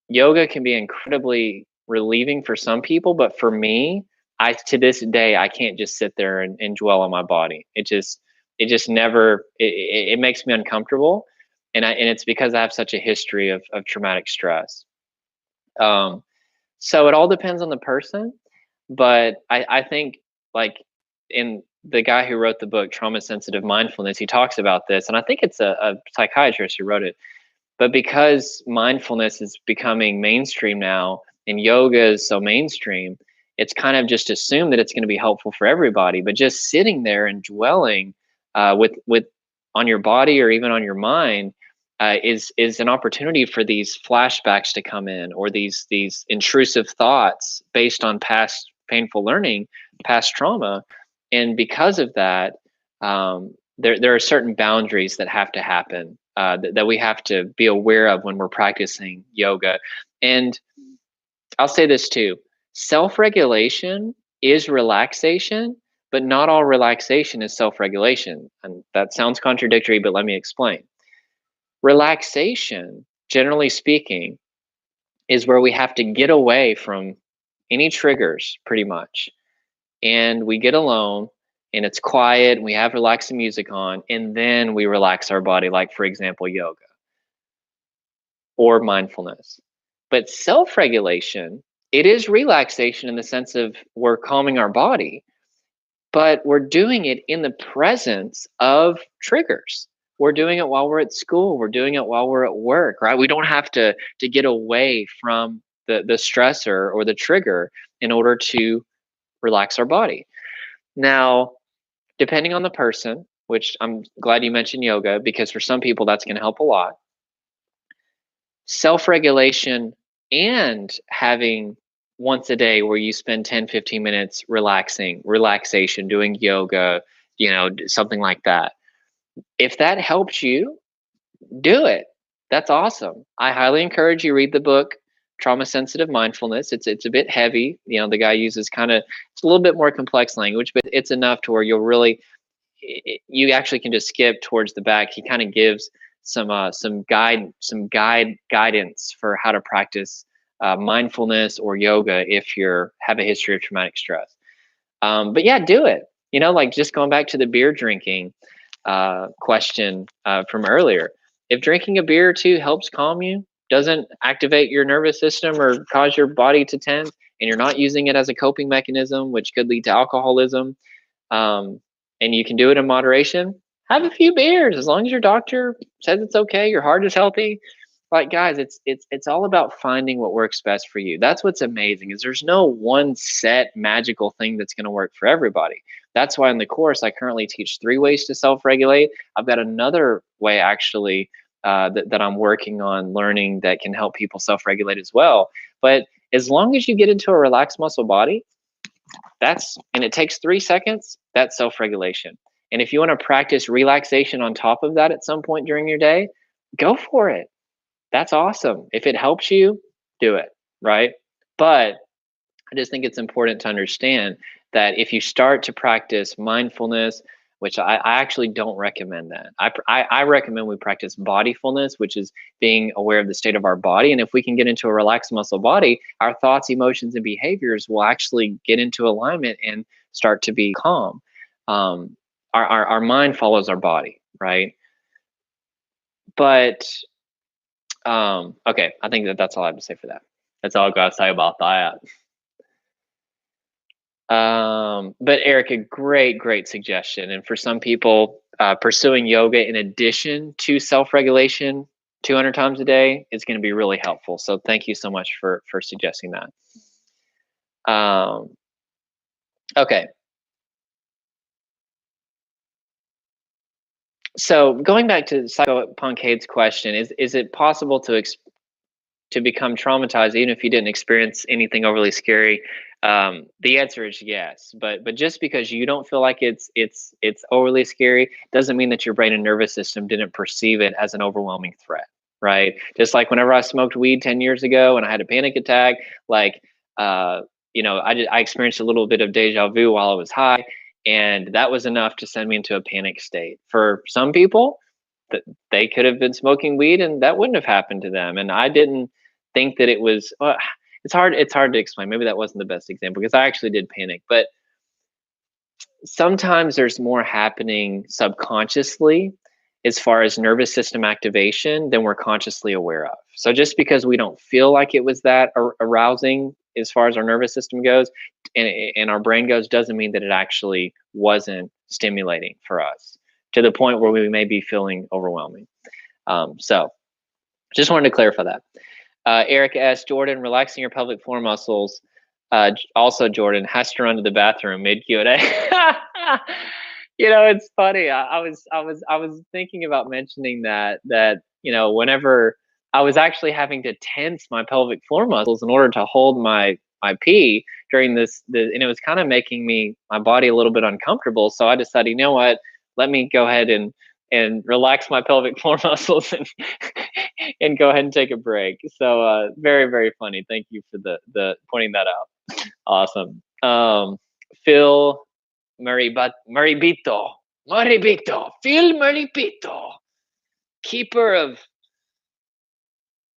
yoga can be incredibly relieving for some people, but for me, I to this day I can't just sit there and dwell on my body. It just never it makes me uncomfortable, and it's because I have such a history of traumatic stress. Um, so it all depends on the person, but I think, like, in the guy who wrote the book Trauma Sensitive Mindfulness, he talks about this, and I think it's a psychiatrist who wrote it. But because mindfulness is becoming mainstream now and yoga is so mainstream, it's kind of just assumed that it's going to be helpful for everybody. But just sitting there and dwelling with on your body or even on your mind is an opportunity for these flashbacks to come in, or these intrusive thoughts based on past painful learning, past trauma. And because of that, there are certain boundaries that have to happen, that we have to be aware of when we're practicing yoga. And I'll say this too: self-regulation is relaxation, but not all relaxation is self-regulation. And that sounds contradictory, but let me explain. Relaxation, generally speaking, is where we have to get away from any triggers, pretty much, and we get alone, and it's quiet, and we have relaxing music on, and then we relax our body, like, for example, yoga or mindfulness. But self-regulation, it is relaxation in the sense of we're calming our body, but we're doing it in the presence of triggers. We're doing it while we're at school, we're doing it while we're at work, right? We don't have to get away from the stressor or the trigger in order to relax our body. Now, depending on the person, which I'm glad you mentioned yoga, because for some people that's going to help a lot, self-regulation and having once a day where you spend 10-15 minutes relaxation, doing yoga, something like that. If that helps you, do it. That's awesome. I highly encourage you read the book Trauma Sensitive Mindfulness. It's a bit heavy. The guy uses it's a little bit more complex language, but it's enough to where you'll really you actually can just skip towards the back. He kind of gives some guidance for how to practice mindfulness or yoga if you're have a history of traumatic stress. But yeah, do it. Like just going back to the beer drinking question from earlier. If drinking a beer or two helps calm you, doesn't activate your nervous system or cause your body to tense, and you're not using it as a coping mechanism, which could lead to alcoholism, um, and you can do it in moderation, have a few beers as long as your doctor says it's okay, your heart is healthy. Like guys, it's all about finding what works best for you. That's what's amazing is there's no one set magical thing that's going to work for everybody. That's why in the course I currently teach 3 ways to self-regulate. I've got another way actually that I'm working on learning that can help people self-regulate as well. But as long as you get into a relaxed muscle body, and it takes 3 seconds, that's self-regulation. And if you want to practice relaxation on top of that at some point during your day, go for it. That's awesome. If it helps you, do it, right? But I just think it's important to understand that if you start to practice mindfulness, which I actually don't recommend that. I recommend we practice bodyfulness, which is being aware of the state of our body. And if we can get into a relaxed muscle body, our thoughts, emotions, and behaviors will actually get into alignment and start to be calm. Our mind follows our body, right? But okay, I think that's all I have to say for that. That's all I've got to say about that. But Eric, a great suggestion. And for some people, pursuing yoga in addition to self-regulation 200 times a day is going to be really helpful. So thank you so much for suggesting that. Okay. So going back to Psycho-Punkade's question, is it possible to become traumatized even if you didn't experience anything overly scary? The answer is yes, but just because you don't feel like it's overly scary doesn't mean that your brain and nervous system didn't perceive it as an overwhelming threat, right? Just like whenever I smoked weed 10 years ago and I had a panic attack, like I experienced a little bit of deja vu while I was high, and that was enough to send me into a panic state. For some people, that they could have been smoking weed and that wouldn't have happened to them, and I didn't think that it was. It's hard to explain. Maybe that wasn't the best example because I actually did panic, but sometimes there's more happening subconsciously as far as nervous system activation than we're consciously aware of. So just because we don't feel like it was that arousing as far as our nervous system goes and our brain goes doesn't mean that it actually wasn't stimulating for us to the point where we may be feeling overwhelming. So just wanted to clarify that. Eric S. Jordan, relaxing your pelvic floor muscles. Also, Jordan has to run to the bathroom mid Q&A. It's funny. I was thinking about mentioning that whenever I was actually having to tense my pelvic floor muscles in order to hold my pee during and it was kind of making my body a little bit uncomfortable. So I decided, you know what? Let me go ahead and relax my pelvic floor muscles and go ahead and take a break. So very funny. Thank you for the pointing that out. Awesome. Phil Maribito, Phil Maribito, keeper of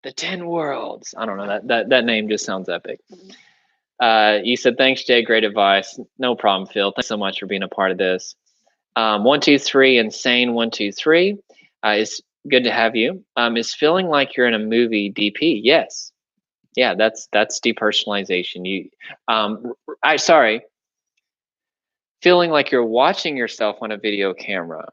the 10 worlds. I don't know, that name just sounds epic. You said, thanks, Jay. Great advice. No problem, Phil. Thanks so much for being a part of this. 123 Insane 123 is good to have you. Is feeling like you're in a movie DP? Yes. Yeah, that's depersonalization. Feeling like you're watching yourself on a video camera,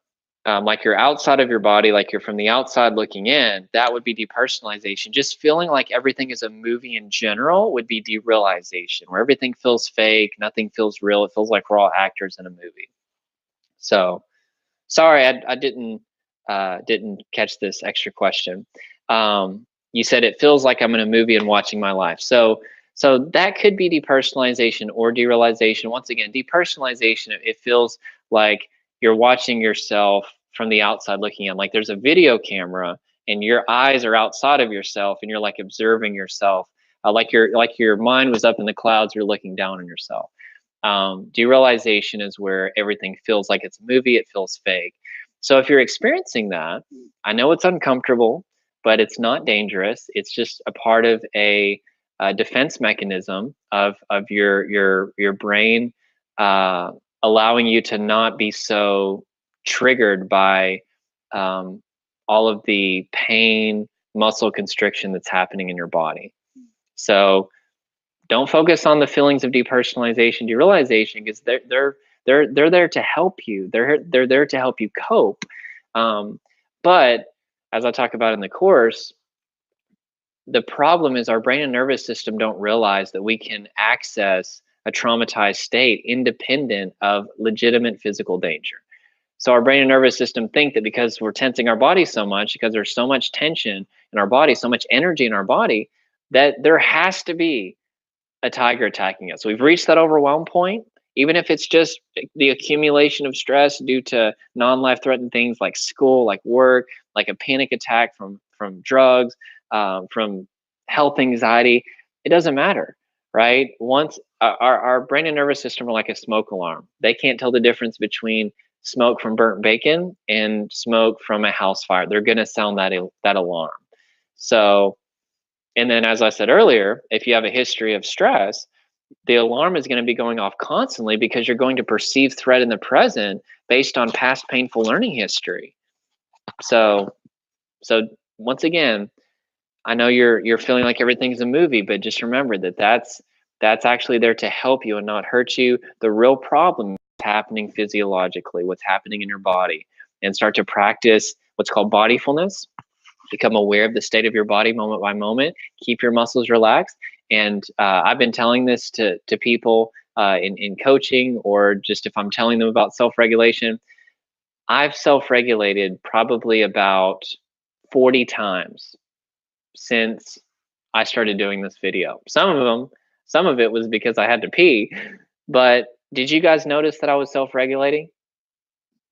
like you're outside of your body, like you're from the outside looking in, that would be depersonalization. Just feeling like everything is a movie in general would be derealization, where everything feels fake, nothing feels real. It feels like we're all actors in a movie. So sorry, I didn't catch this extra question. You said it feels like I'm in a movie and watching my life. So that could be depersonalization or derealization. Once again, depersonalization, it feels like you're watching yourself from the outside looking in. Like there's a video camera and your eyes are outside of yourself and you're like observing yourself. Like your mind was up in the clouds, you're looking down on yourself. Derealization is where everything feels like it's a movie, it feels fake. So if you're experiencing that, I know it's uncomfortable, but it's not dangerous. It's just a part of a defense mechanism of your brain, allowing you to not be so triggered by um, all of the pain, muscle constriction that's happening in your body. So don't focus on the feelings of depersonalization, derealization, because they're there to help you. They're there to help you cope. But as I talk about in the course, the problem is our brain and nervous system don't realize that we can access a traumatized state independent of legitimate physical danger. So our brain and nervous system think that because we're tensing our body so much, because there's so much tension in our body, so much energy in our body, that there has to be a tiger attacking us. We've reached that overwhelm point, even if it's just the accumulation of stress due to non-life threatening things like school, like work, like a panic attack from drugs, from health anxiety. It doesn't matter, right? Once our brain and nervous system are like a smoke alarm. They can't tell the difference between smoke from burnt bacon and smoke from a house fire. They're going to sound that alarm. So, and then, as I said earlier, if you have a history of stress, the alarm is going to be going off constantly because you're going to perceive threat in the present based on past painful learning history. So once again, I know you're feeling like everything's a movie, but just remember that that's actually there to help you and not hurt you. The real problem is happening physiologically, what's happening in your body, and start to practice what's called bodyfulness. Become aware of the state of your body moment by moment. Keep your muscles relaxed. And I've been telling this to people in coaching, or just if I'm telling them about self-regulation. I've self-regulated probably about 40 times since I started doing this video. Some of it was because I had to pee. But did you guys notice that I was self-regulating?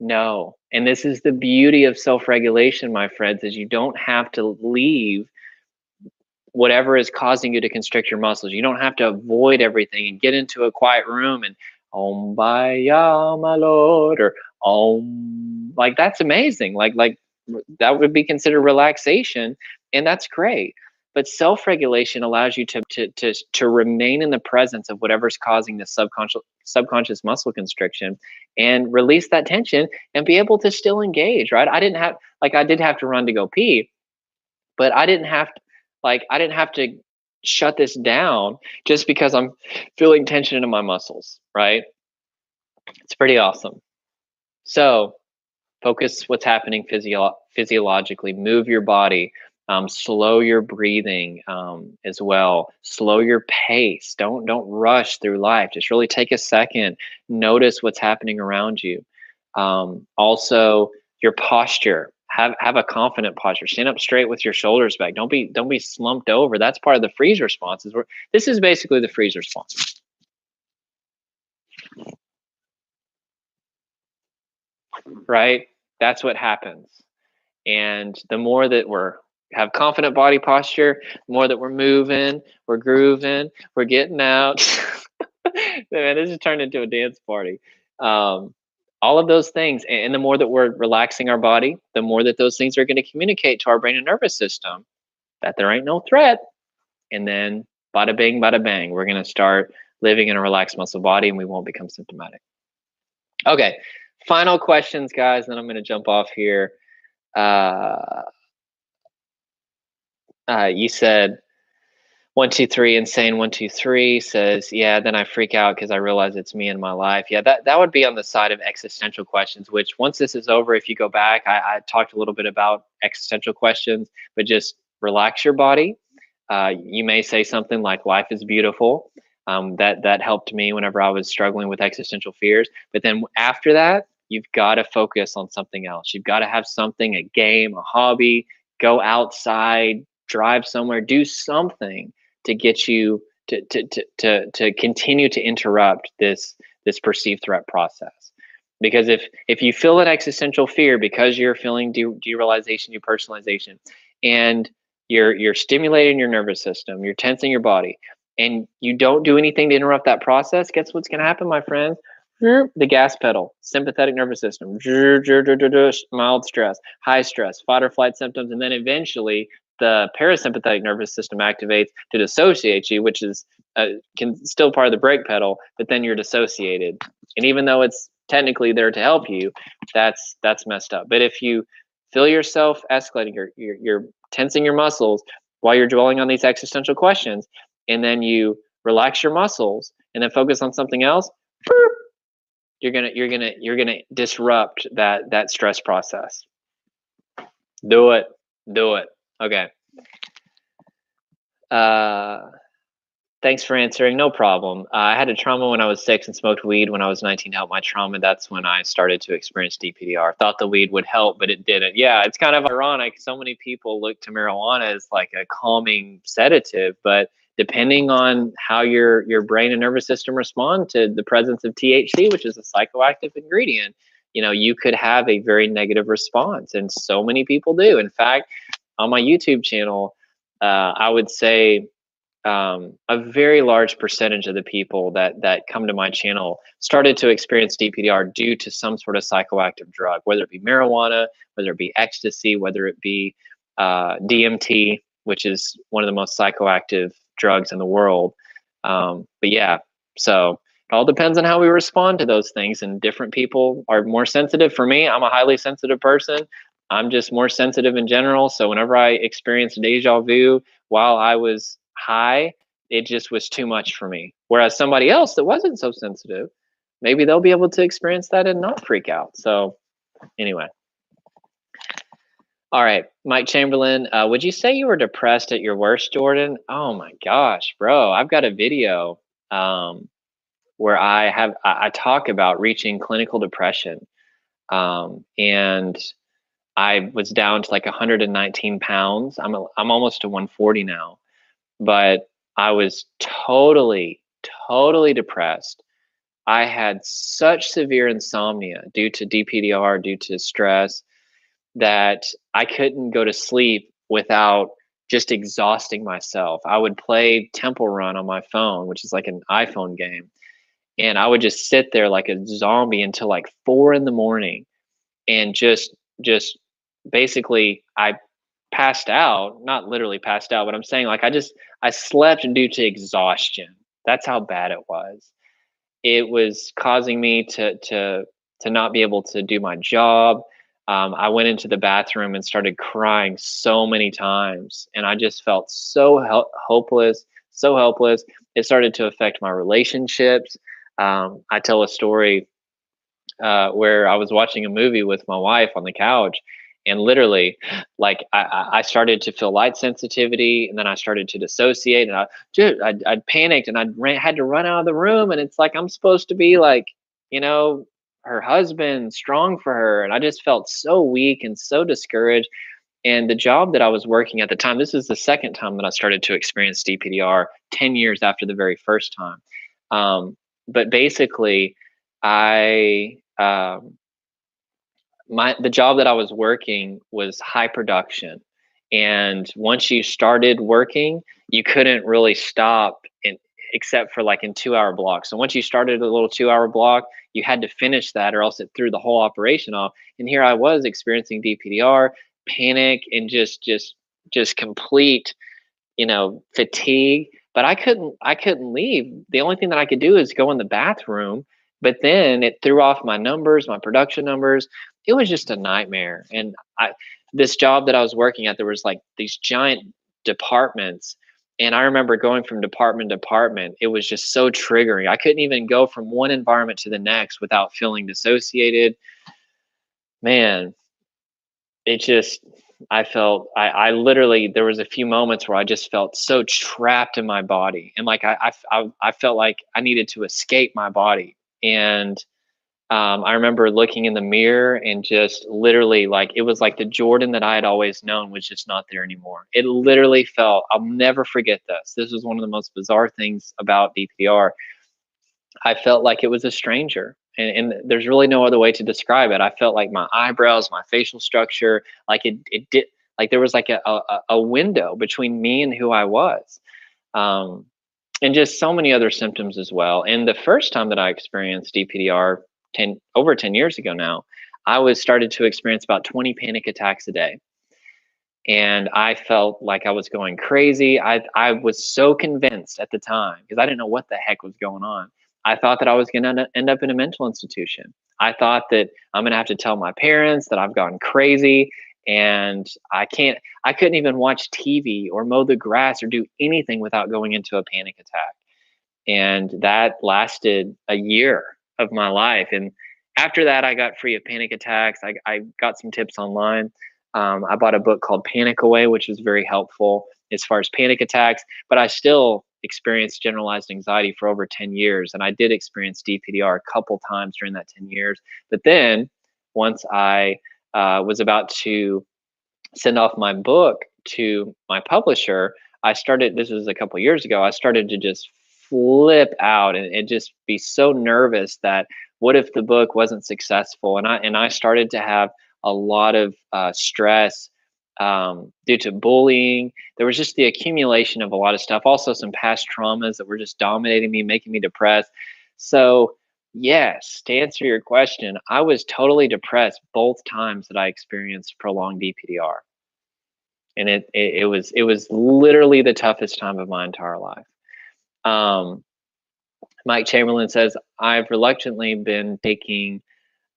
No. And this is the beauty of self-regulation, my friends, is you don't have to leave whatever is causing you to constrict your muscles. You don't have to avoid everything and get into a quiet room and Om Baya my Lord, or Om. Like, that's amazing. Like that would be considered relaxation, and that's great. But self-regulation allows you to remain in the presence of whatever's causing the subconscious muscle constriction, and release that tension and be able to still engage, right? I did have to run to go pee, but I didn't have to shut this down just because I'm feeling tension in my muscles, right? It's pretty awesome. So focus what's happening physiologically. Move your body. Slow your breathing as well. Slow your pace. Don't rush through life. Just really take a second. Notice what's happening around you. Also, your posture. Have a confident posture. Stand up straight with your shoulders back. Don't be slumped over. That's part of the freeze response. This is basically the freeze response. Right? That's what happens. And the more that have confident body posture, the more that we're moving, we're grooving, we're getting out. Man, this has turned into a dance party. All of those things, and the more that we're relaxing our body, the more that those things are going to communicate to our brain and nervous system that there ain't no threat. And then bada bing, bada bang, we're going to start living in a relaxed muscle body, and we won't become symptomatic. Okay, final questions, guys, then I'm going to jump off here. You said 1, 2, 3, insane 1, 2, 3 says, yeah, then I freak out because I realize it's me in my life. Yeah, that would be on the side of existential questions, which once this is over, if you go back, I talked a little bit about existential questions, but just relax your body. You may say something like life is beautiful. That helped me whenever I was struggling with existential fears. But then after that, you've got to focus on something else. You've got to have something, a game, a hobby, go outside, drive somewhere, do something to get you to continue to interrupt this perceived threat process. Because if you feel an existential fear because you're feeling derealization, depersonalization, and you're stimulating your nervous system, you're tensing your body, and you don't do anything to interrupt that process, guess what's going to happen, my friends? The gas pedal, sympathetic nervous system, mild stress, high stress, fight or flight symptoms, and then eventually the parasympathetic nervous system activates to dissociate you, which is still part of the brake pedal, but then you're dissociated. And even though it's technically there to help you, that's messed up. But if you feel yourself escalating, you're tensing your muscles while you're dwelling on these existential questions, and then you relax your muscles and then focus on something else, you're gonna disrupt that stress process. Do it. Okay. Thanks for answering. No problem. I had a trauma when I was 6 and smoked weed when I was 19 to help my trauma. That's when I started to experience DPDR. Thought the weed would help, but it didn't. Yeah, it's kind of ironic. So many people look to marijuana as like a calming sedative, but depending on how your brain and nervous system respond to the presence of THC, which is a psychoactive ingredient, you could have a very negative response, and so many people do. In fact, on my YouTube channel, I would say a very large percentage of the people that come to my channel started to experience DPDR due to some sort of psychoactive drug, whether it be marijuana, whether it be ecstasy, whether it be DMT, which is one of the most psychoactive drugs in the world. But yeah, so it all depends on how we respond to those things, and different people are more sensitive. For me, I'm a highly sensitive person. I'm just more sensitive in general. So whenever I experienced deja vu while I was high, it just was too much for me. Whereas somebody else that wasn't so sensitive, maybe they'll be able to experience that and not freak out. So anyway. All right, Mike Chamberlain, would you say you were depressed at your worst, Jordan? Oh my gosh, bro, I've got a video where I talk about reaching clinical depression, and I was down to like 119 pounds. I'm almost to 140 now, but I was totally depressed. I had such severe insomnia due to DPDR, due to stress, that I couldn't go to sleep without just exhausting myself. I would play Temple Run on my phone, which is like an iPhone game, and I would just sit there like a zombie until like 4 in the morning, and just basically I passed out. Not literally passed out, but I'm saying like I slept due to exhaustion. That's how bad it was. It was causing me to not be able to do my job. I went into the bathroom and started crying so many times, and I just felt so hopeless, so helpless. It started to affect my relationships. I tell a story where I was watching a movie with my wife on the couch, and literally, like I started to feel light sensitivity, and then I started to dissociate, and I panicked, and had to run out of the room, and it's like I'm supposed to be like, her husband, strong for her, and I just felt so weak and so discouraged. And the job that I was working at the time, this is the second time that I started to experience DPDR, 10 years after the very first time. But basically, I the job that I was working was high production, and once you started working, you couldn't really stop except for like in 2-hour blocks. So once you started a little 2-hour block, you had to finish that, or else it threw the whole operation off. And here I was experiencing DPDR, panic, and just complete, fatigue. But I couldn't leave. The only thing that I could do is go in the bathroom. But then it threw off my numbers, my production numbers. It was just a nightmare. And this job that I was working at, there was like these giant departments, and I remember going from department to department. It was just so triggering. I couldn't even go from one environment to the next without feeling dissociated. Man, it just, I literally, there was a few moments where I just felt so trapped in my body, and like I felt like I needed to escape my body. And I remember looking in the mirror and just literally, like, it was like the Jordan that I had always known was just not there anymore. It literally felt, I'll never forget this. This was one of the most bizarre things about DPR. I felt like it was a stranger. And there's really no other way to describe it. I felt like my eyebrows, my facial structure, like it did, like there was like a window between me and who I was. And just so many other symptoms as well. And the first time that I experienced DPDR over 10 years ago now, I was started to experience about 20 panic attacks a day. And I felt like I was going crazy. I was so convinced at the time, because I didn't know what the heck was going on. I thought that I was going to end up in a mental institution. I thought that I'm going to have to tell my parents that I've gone crazy, and I couldn't even watch TV or mow the grass or do anything without going into a panic attack. And that lasted a year of my life. And after that, I got free of panic attacks. I got some tips online. I bought a book called Panic Away, which was very helpful as far as panic attacks. But I still experienced generalized anxiety for over 10 years. And I did experience DPDR a couple times during that 10 years. But then once I was about to send off my book to my publisher, I started, this was a couple years ago, I started to just flip out and just be so nervous that what if the book wasn't successful? And I started to have a lot of stress due to bullying. There was just the accumulation of a lot of stuff, also some past traumas that were just dominating me, making me depressed. So yes, to answer your question, I was totally depressed both times that I experienced prolonged DPDR. And it was literally the toughest time of my entire life. Um, Mike Chamberlain says, I've reluctantly been taking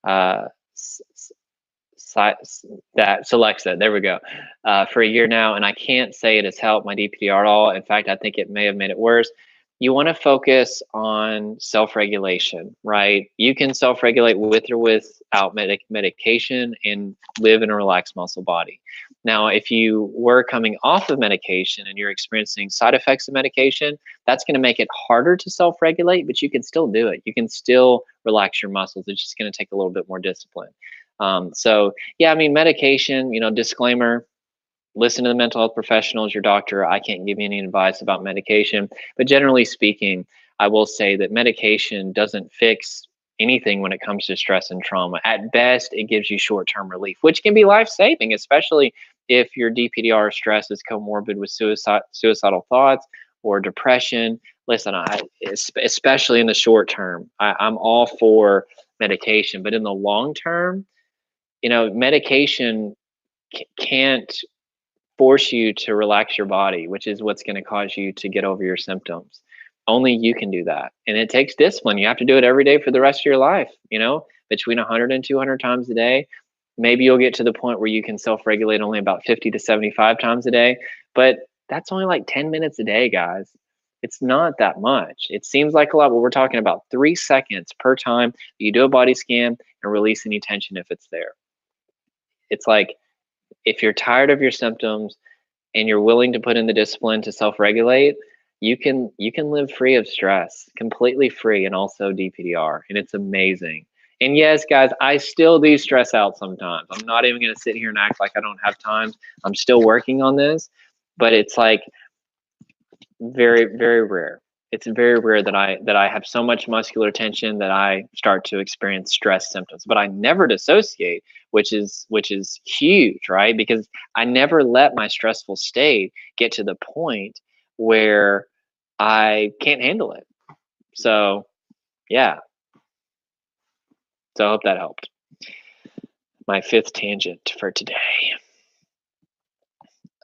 uh, that Celexa, there we go, for a year now, and I can't say it has helped my DPDR at all. In fact, I think it may have made it worse. You want to focus on self-regulation, right? You can self-regulate with or without medication and live in a relaxed muscle body. Now, if you were coming off of medication and you're experiencing side effects of medication, that's going to make it harder to self-regulate, but you can still do it. You can still relax your muscles. It's just going to take a little bit more discipline. So yeah, I mean, medication, disclaimer, listen to the mental health professionals, your doctor. I can't give you any advice about medication, but generally speaking, I will say that medication doesn't fix anything when it comes to stress and trauma. At best, it gives you short-term relief, which can be life-saving, especially if your DPDR stress is comorbid with suicidal thoughts or depression. Listen, especially in the short term, I'm all for medication, but in the long term, medication can't force you to relax your body, which is what's going to cause you to get over your symptoms. Only you can do that. And it takes discipline. You have to do it every day for the rest of your life, between 100 and 200 times a day. Maybe you'll get to the point where you can self regulate only about 50 to 75 times a day. But that's only like 10 minutes a day, guys. It's not that much. It seems like a lot, but we're talking about 3 seconds per time you do a body scan and release any tension if it's there. It's like, if you're tired of your symptoms and you're willing to put in the discipline to self-regulate, you can live free of stress, completely free, and also DPDR, and it's amazing. And yes, guys, I still do stress out sometimes. I'm not even going to sit here and act like I don't have time. I'm still working on this, but it's like very, very rare. It's very rare that I have so much muscular tension that I start to experience stress symptoms. But I never dissociate, which is huge, right? Because I never let my stressful state get to the point where I can't handle it. So yeah. So I hope that helped. My fifth tangent for today.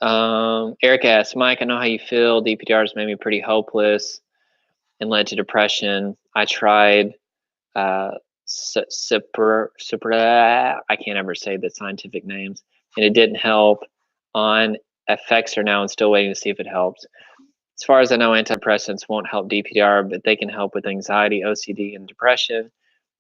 Eric asks, Mike, I know how you feel. DPDR has made me pretty hopeless and led to depression. I tried I can't ever say the scientific names, and it didn't help. On Effexor now and still waiting to see if it helps. As far as I know, antidepressants won't help DPDR, but they can help with anxiety, OCD, and depression,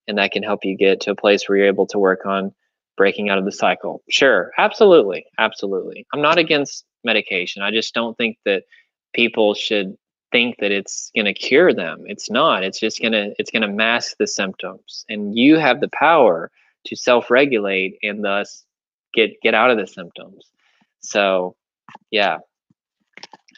and that can help you get to a place where you're able to work on breaking out of the cycle. Sure, absolutely, absolutely. I'm not against medication. I just don't think that people should think that it's going to cure them. It's not. It's going to mask the symptoms, and you have the power to self-regulate and thus get out of the symptoms. So, yeah.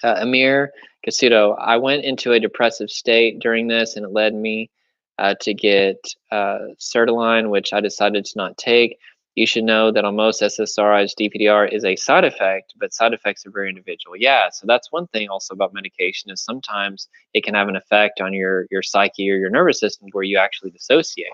Amir Casuto, I went into a depressive state during this, and it led me to get Sertraline, which I decided to not take. you should know that on most SSRIs, DPDR is a side effect, but side effects are very individual. Yeah, so that's one thing also about medication is sometimes it can have an effect on your psyche or your nervous system where you actually dissociate.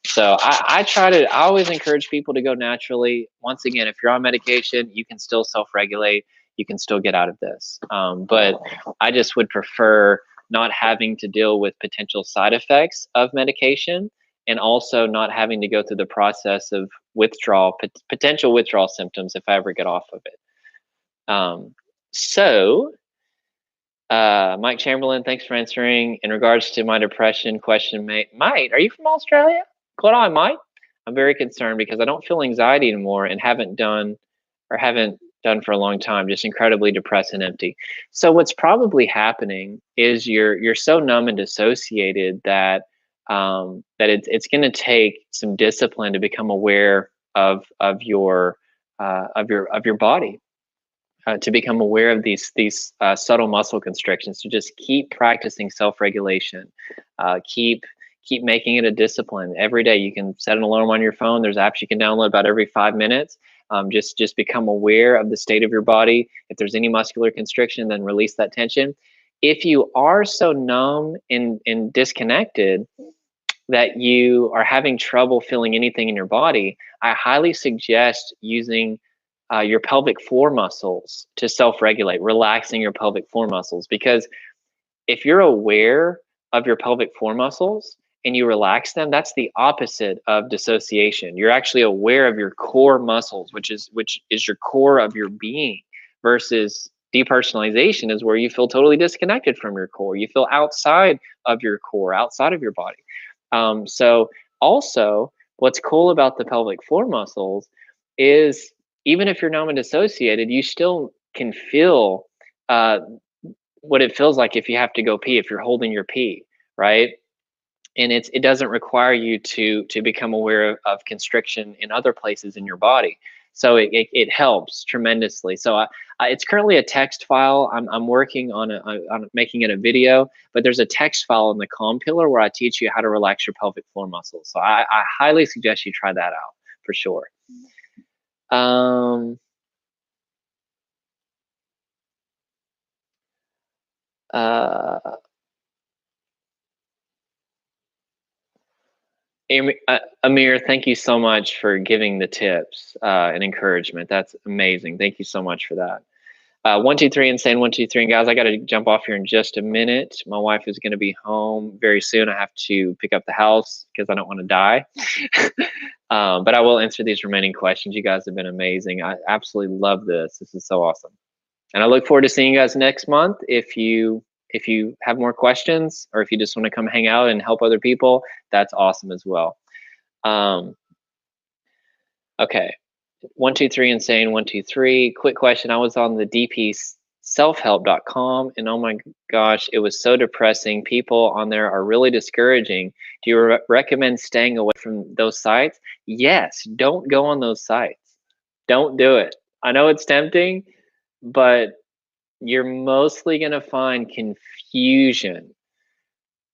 So I always encourage people to go naturally. Once again, if you're on medication, you can still self-regulate. You can still get out of this. But I just would prefer not having to deal with potential side effects of medication and also not having to go through the process of withdrawal, potential withdrawal symptoms if I ever get off of it. So Mike Chamberlain, thanks for answering. In regards to my depression question, mate, are you from Australia? Hold on, Mike. I'm very concerned because I don't feel anxiety anymore and haven't done for a long time, just incredibly depressed and empty. So what's probably happening is you're so numb and dissociated that that it's going to take some discipline to become aware of your body, to become aware of these subtle muscle constrictions, to just keep practicing self-regulation, keep making it a discipline every day. You can set an alarm on your phone. There's apps you can download about every 5 minutes. Just become aware of the state of your body. If there's any muscular constriction, then release that tension. If you are so numb and disconnected that you are having trouble feeling anything in your body, I highly suggest using your pelvic floor muscles to self-regulate, relaxing your pelvic floor muscles. Because if you're aware of your pelvic floor muscles and you relax them, that's the opposite of dissociation. You're actually aware of your core muscles, which is your core of your being, versus depersonalization is where you feel totally disconnected from your core. You feel outside of your core, outside of your body. So also, what's cool about the pelvic floor muscles is even if you're numb and dissociated, you still can feel what it feels like if you have to go pee, if you're holding your pee, right? And it doesn't require you to become aware of constriction in other places in your body. So it helps tremendously. So it's currently a text file. I'm working on making it a video, but there's a text file in the Calm Pillar where I teach you how to relax your pelvic floor muscles. So I highly suggest you try that out for sure. Amir, thank you so much for giving the tips and encouragement. That's amazing. Thank you so much for that. 123 Insane 123, and guys, I got to jump off here in just a minute. My wife is going to be home very soon. I have to pick up the house because I don't want to die. But I will answer these remaining questions. You guys have been amazing. I absolutely love this. This is so awesome, and I look forward to seeing you guys next month. If you have more questions, or if you just want to come hang out and help other people, that's awesome as well. Okay. 123 Insane 123. Quick question. I was on the dpselfhelp.com and oh my gosh, it was so depressing. People on there are really discouraging. Do you recommend staying away from those sites? Yes. Don't go on those sites. Don't do it. I know it's tempting, but you're mostly going to find confusion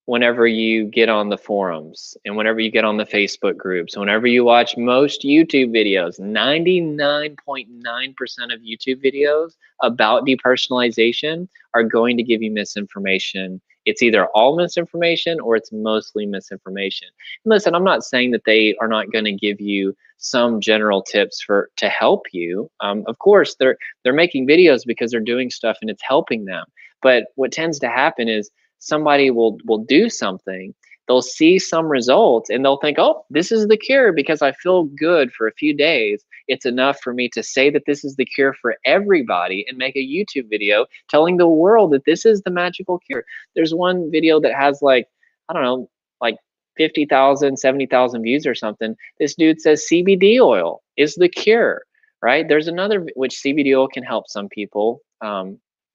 whenever you get on the forums and whenever you get on the Facebook groups, whenever you watch most YouTube videos, 99.9% of YouTube videos about depersonalization are going to give you misinformation. It's either all misinformation or it's mostly misinformation. And listen, I'm not saying that they are not going to give you some general tips to help you. Of course, they're making videos because they're doing stuff and it's helping them. But what tends to happen is somebody will do something, they'll see some results and they'll think, oh, this is the cure because I feel good for a few days. It's enough for me to say that this is the cure for everybody and make a YouTube video telling the world that this is the magical cure. There's one video that has like, I don't know, like 50,000, 70,000 views or something. This dude says CBD oil is the cure, right? There's another, which CBD oil can help some people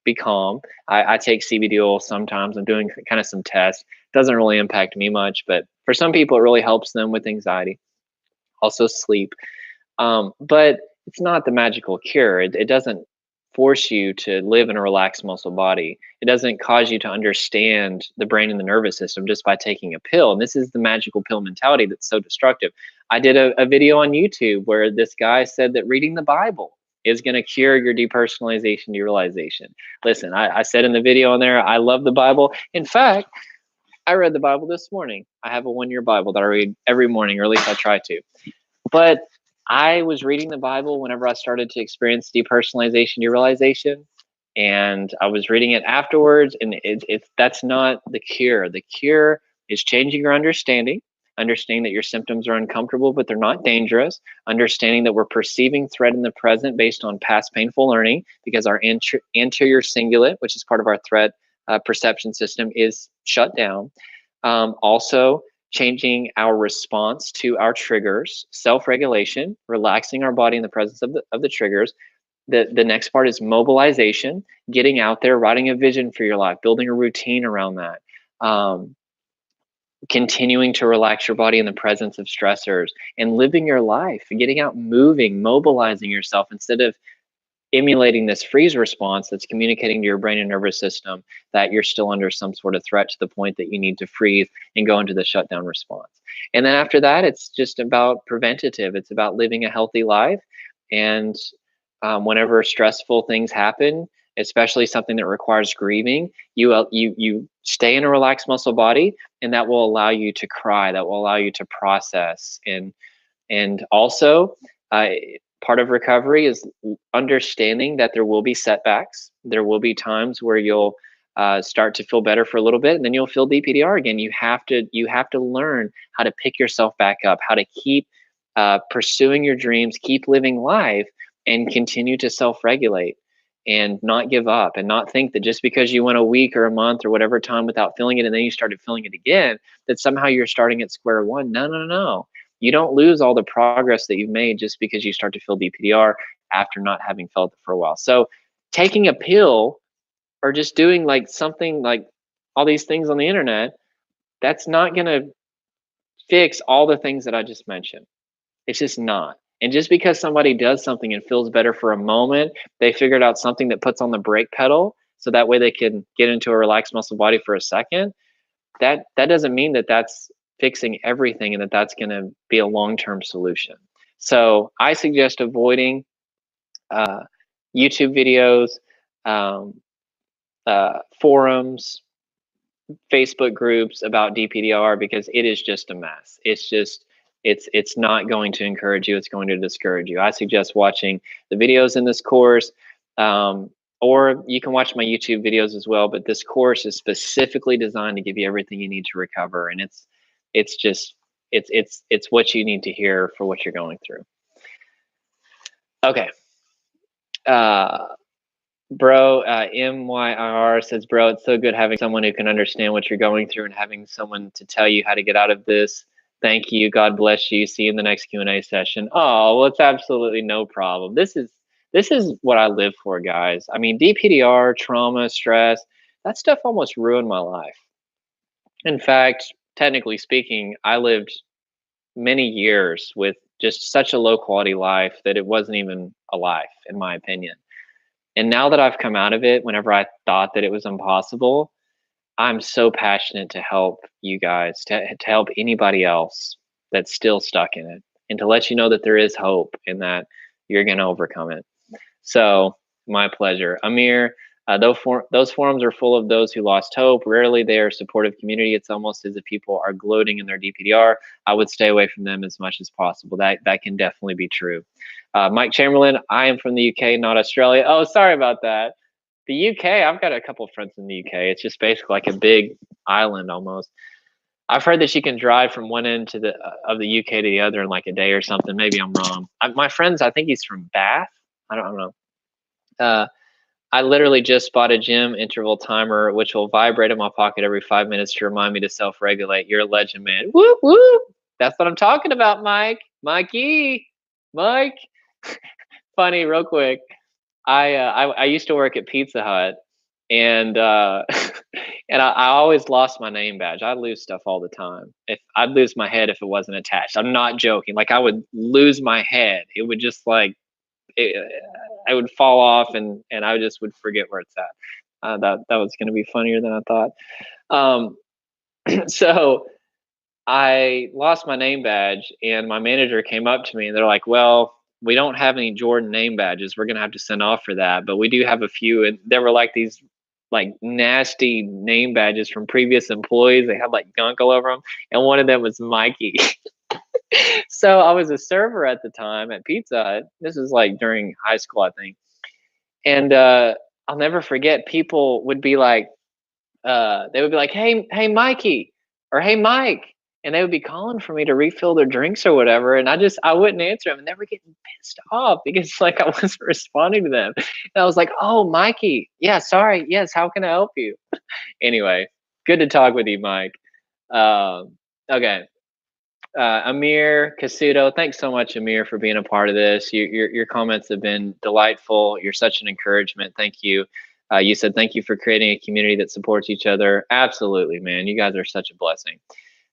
be calm. I take CBD oil sometimes. I'm doing kind of some tests. Doesn't really impact me much, but for some people, it really helps them with anxiety. Also sleep. But it's not the magical cure. It doesn't force you to live in a relaxed muscle body. It doesn't cause you to understand the brain and the nervous system just by taking a pill. And this is the magical pill mentality that's so destructive. I did a video on YouTube where this guy said that reading the Bible is going to cure your depersonalization, derealization. Listen, I said in the video on there, I love the Bible. In fact, I read the Bible this morning. I have a 1-year Bible that I read every morning, or at least I try to. But I was reading the Bible whenever I started to experience depersonalization, derealization, and I was reading it afterwards. And that's not the cure. The cure is changing your understanding, understanding that your symptoms are uncomfortable, but they're not dangerous. Understanding that we're perceiving threat in the present based on past painful learning, because our anterior cingulate, which is part of our threat perception system, is shut down. Also, changing our response to our triggers, self-regulation, relaxing our body in the presence of the triggers. The next part is mobilization, getting out there, writing a vision for your life, building a routine around that. Continuing to relax your body in the presence of stressors, and living your life, getting out, moving, mobilizing yourself instead of emulating this freeze response that's communicating to your brain and nervous system that you're still under some sort of threat to the point that you need to freeze and go into the shutdown response. And then after that, it's just about preventative. It's about living a healthy life. And whenever stressful things happen, especially something that requires grieving, you stay in a relaxed muscle body, and that will allow you to cry. That will allow you to process. And also, part of recovery is understanding that there will be setbacks. There will be times where you'll start to feel better for a little bit, and then you'll feel DPDR again. You have to learn how to pick yourself back up, how to keep pursuing your dreams, keep living life, and continue to self-regulate and not give up, and not think that just because you went a week or a month or whatever time without feeling it, and then you started feeling it again, that somehow you're starting at square one. No, no, no. You don't lose all the progress that you've made just because you start to feel DPDR after not having felt it for a while. So taking a pill or just doing like something like all these things on the internet, that's not going to fix all the things that I just mentioned. It's just not. And just because somebody does something and feels better for a moment, they figured out something that puts on the brake pedal so that way they can get into a relaxed muscle body for a second. That doesn't mean that that's fixing everything and that that's going to be a long-term solution. So I suggest avoiding YouTube videos, forums, Facebook groups about DPDR, because it is just a mess. It's not going to encourage you. It's going to discourage you. I suggest watching the videos in this course, or you can watch my YouTube videos as well. But this course is specifically designed to give you everything you need to recover, and it's what you need to hear for what you're going through. Okay. Bro, MYR says, bro, it's so good having someone who can understand what you're going through and having someone to tell you how to get out of this. Thank you. God bless you. See you in the next Q&A session. Oh, well, it's absolutely no problem. This is what I live for, guys. I mean, DPDR, trauma, stress, that stuff almost ruined my life. In fact, technically speaking, I lived many years with just such a low quality life that it wasn't even a life, in my opinion. And now that I've come out of it, whenever I thought that it was impossible, I'm so passionate to help you guys, to help anybody else that's still stuck in it, and to let you know that there is hope and that you're going to overcome it. So my pleasure. Amir, those forums are full of those who lost hope. Rarely they are a supportive community. It's almost as if people are gloating in their DPDR. I would stay away from them as much as possible. That can definitely be true. Mike Chamberlain, I am from the UK, not Australia. Oh, sorry about that. The UK, I've got a couple of friends in the UK. It's just basically like a big island almost. I've heard that you can drive from one end of the UK to the other in like a day or something. Maybe I'm wrong. My friends, I think he's from Bath. I don't know. I literally just bought a gym interval timer, which will vibrate in my pocket every 5 minutes to remind me to self-regulate. You're a legend, man. Whoop, whoop. That's what I'm talking about, Mike. Mike. Funny, real quick. I used to work at Pizza Hut, and and I always lost my name badge. I'd lose stuff all the time. If I'd lose my head if it wasn't attached. I'm not joking. Like I would lose my head. It would just like I would fall off and I just would forget where it's at. That was going to be funnier than I thought. So I lost my name badge, and my manager came up to me and they're like, "Well, we don't have any Jordan name badges. We're gonna have to send off for that, but we do have a few." And there were like these like nasty name badges from previous employees. They had like gunk all over them, and one of them was Mikey. So I was a server at the time at Pizza Hut. This was like during high school, I think. And I'll never forget. People would be like, they would be like, "Hey, Mikey," or "Hey, Mike," and they would be calling for me to refill their drinks or whatever, and I wouldn't answer them, and they were getting pissed off because like I wasn't responding to them, and I was like, "Oh, Mikey, yeah, sorry, yes, how can I help you?" Anyway, good to talk with you, Mike. Okay. Amir Casuto, thanks so much, Amir, for being a part of this. Your comments have been delightful. You're such an encouragement. Thank you. You said thank you for creating a community that supports each other. Absolutely, man. You guys are such a blessing.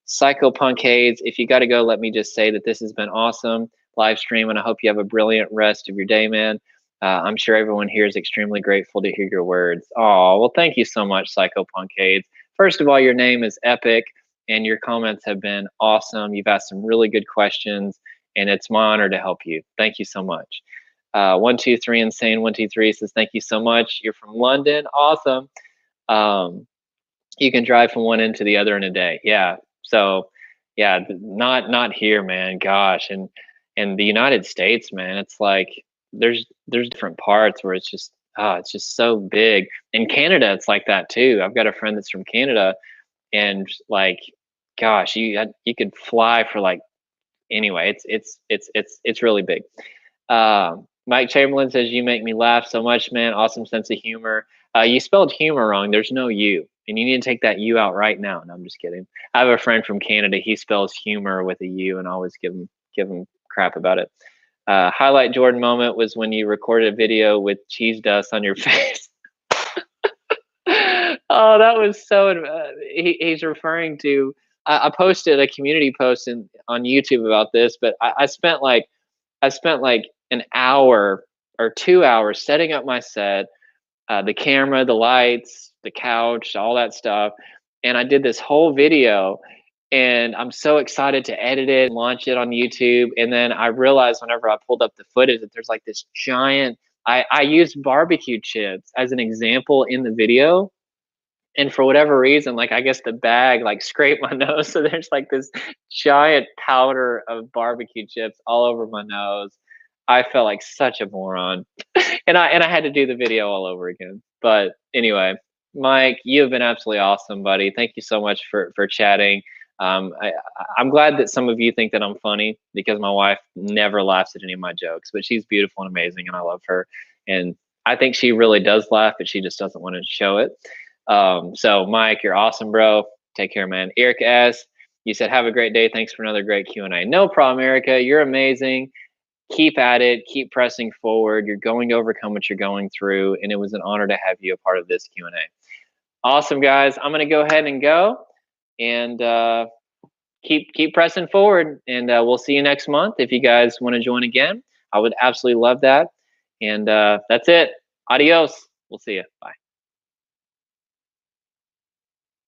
Psycho Punkades, if you got to go, let me just say that this has been awesome live stream, and I hope you have a brilliant rest of your day, man. I'm sure everyone here is extremely grateful to hear your words. Oh, well, thank you so much, Psycho Punkades. First of all, your name is epic, and your comments have been awesome. You've asked some really good questions, and it's my honor to help you. Thank you so much. 123 Insane 123 says, thank you so much. You're from London. Awesome. You can drive from one end to the other in a day. Yeah. So yeah, not here, man. Gosh. And the United States, man, it's like there's different parts where it's just so big. In Canada, it's like that too. I've got a friend that's from Canada, and like, gosh, you could fly for like, anyway, it's really big. Mike Chamberlain says, you make me laugh so much, man. Awesome sense of humor. You spelled humor wrong. There's no U, and you need to take that U out right now. No, I'm just kidding. I have a friend from Canada. He spells humor with a U, and I always give him crap about it. Highlight Jordan moment was when you recorded a video with cheese dust on your face. Oh, that was so. He's referring to. I posted a community post on YouTube about this, but I spent like an hour or 2 hours setting up my set, the camera, the lights, the couch, all that stuff, and I did this whole video. And I'm so excited to edit it and launch it on YouTube. And then I realized whenever I pulled up the footage that there's like this giant. I used barbecue chips as an example in the video, and for whatever reason, like I guess the bag like scraped my nose, so there's like this giant powder of barbecue chips all over my nose. I felt like such a moron, and I had to do the video all over again. But anyway, Mike, you have been absolutely awesome, buddy. Thank you so much for chatting. I'm glad that some of you think that I'm funny, because my wife never laughs at any of my jokes, but she's beautiful and amazing, and I love her. And I think she really does laugh, but she just doesn't want to show it. So Mike, you're awesome, bro. Take care, man. Eric S., you said, have a great day. Thanks for another great Q&A. No problem, Erica. You're amazing. Keep at it. Keep pressing forward. You're going to overcome what you're going through, and it was an honor to have you a part of this Q&A. Awesome, guys. I'm going to go ahead and go, and keep pressing forward, and we'll see you next month. If you guys want to join again, I would absolutely love that. And that's it. Adios. We'll see you. Bye.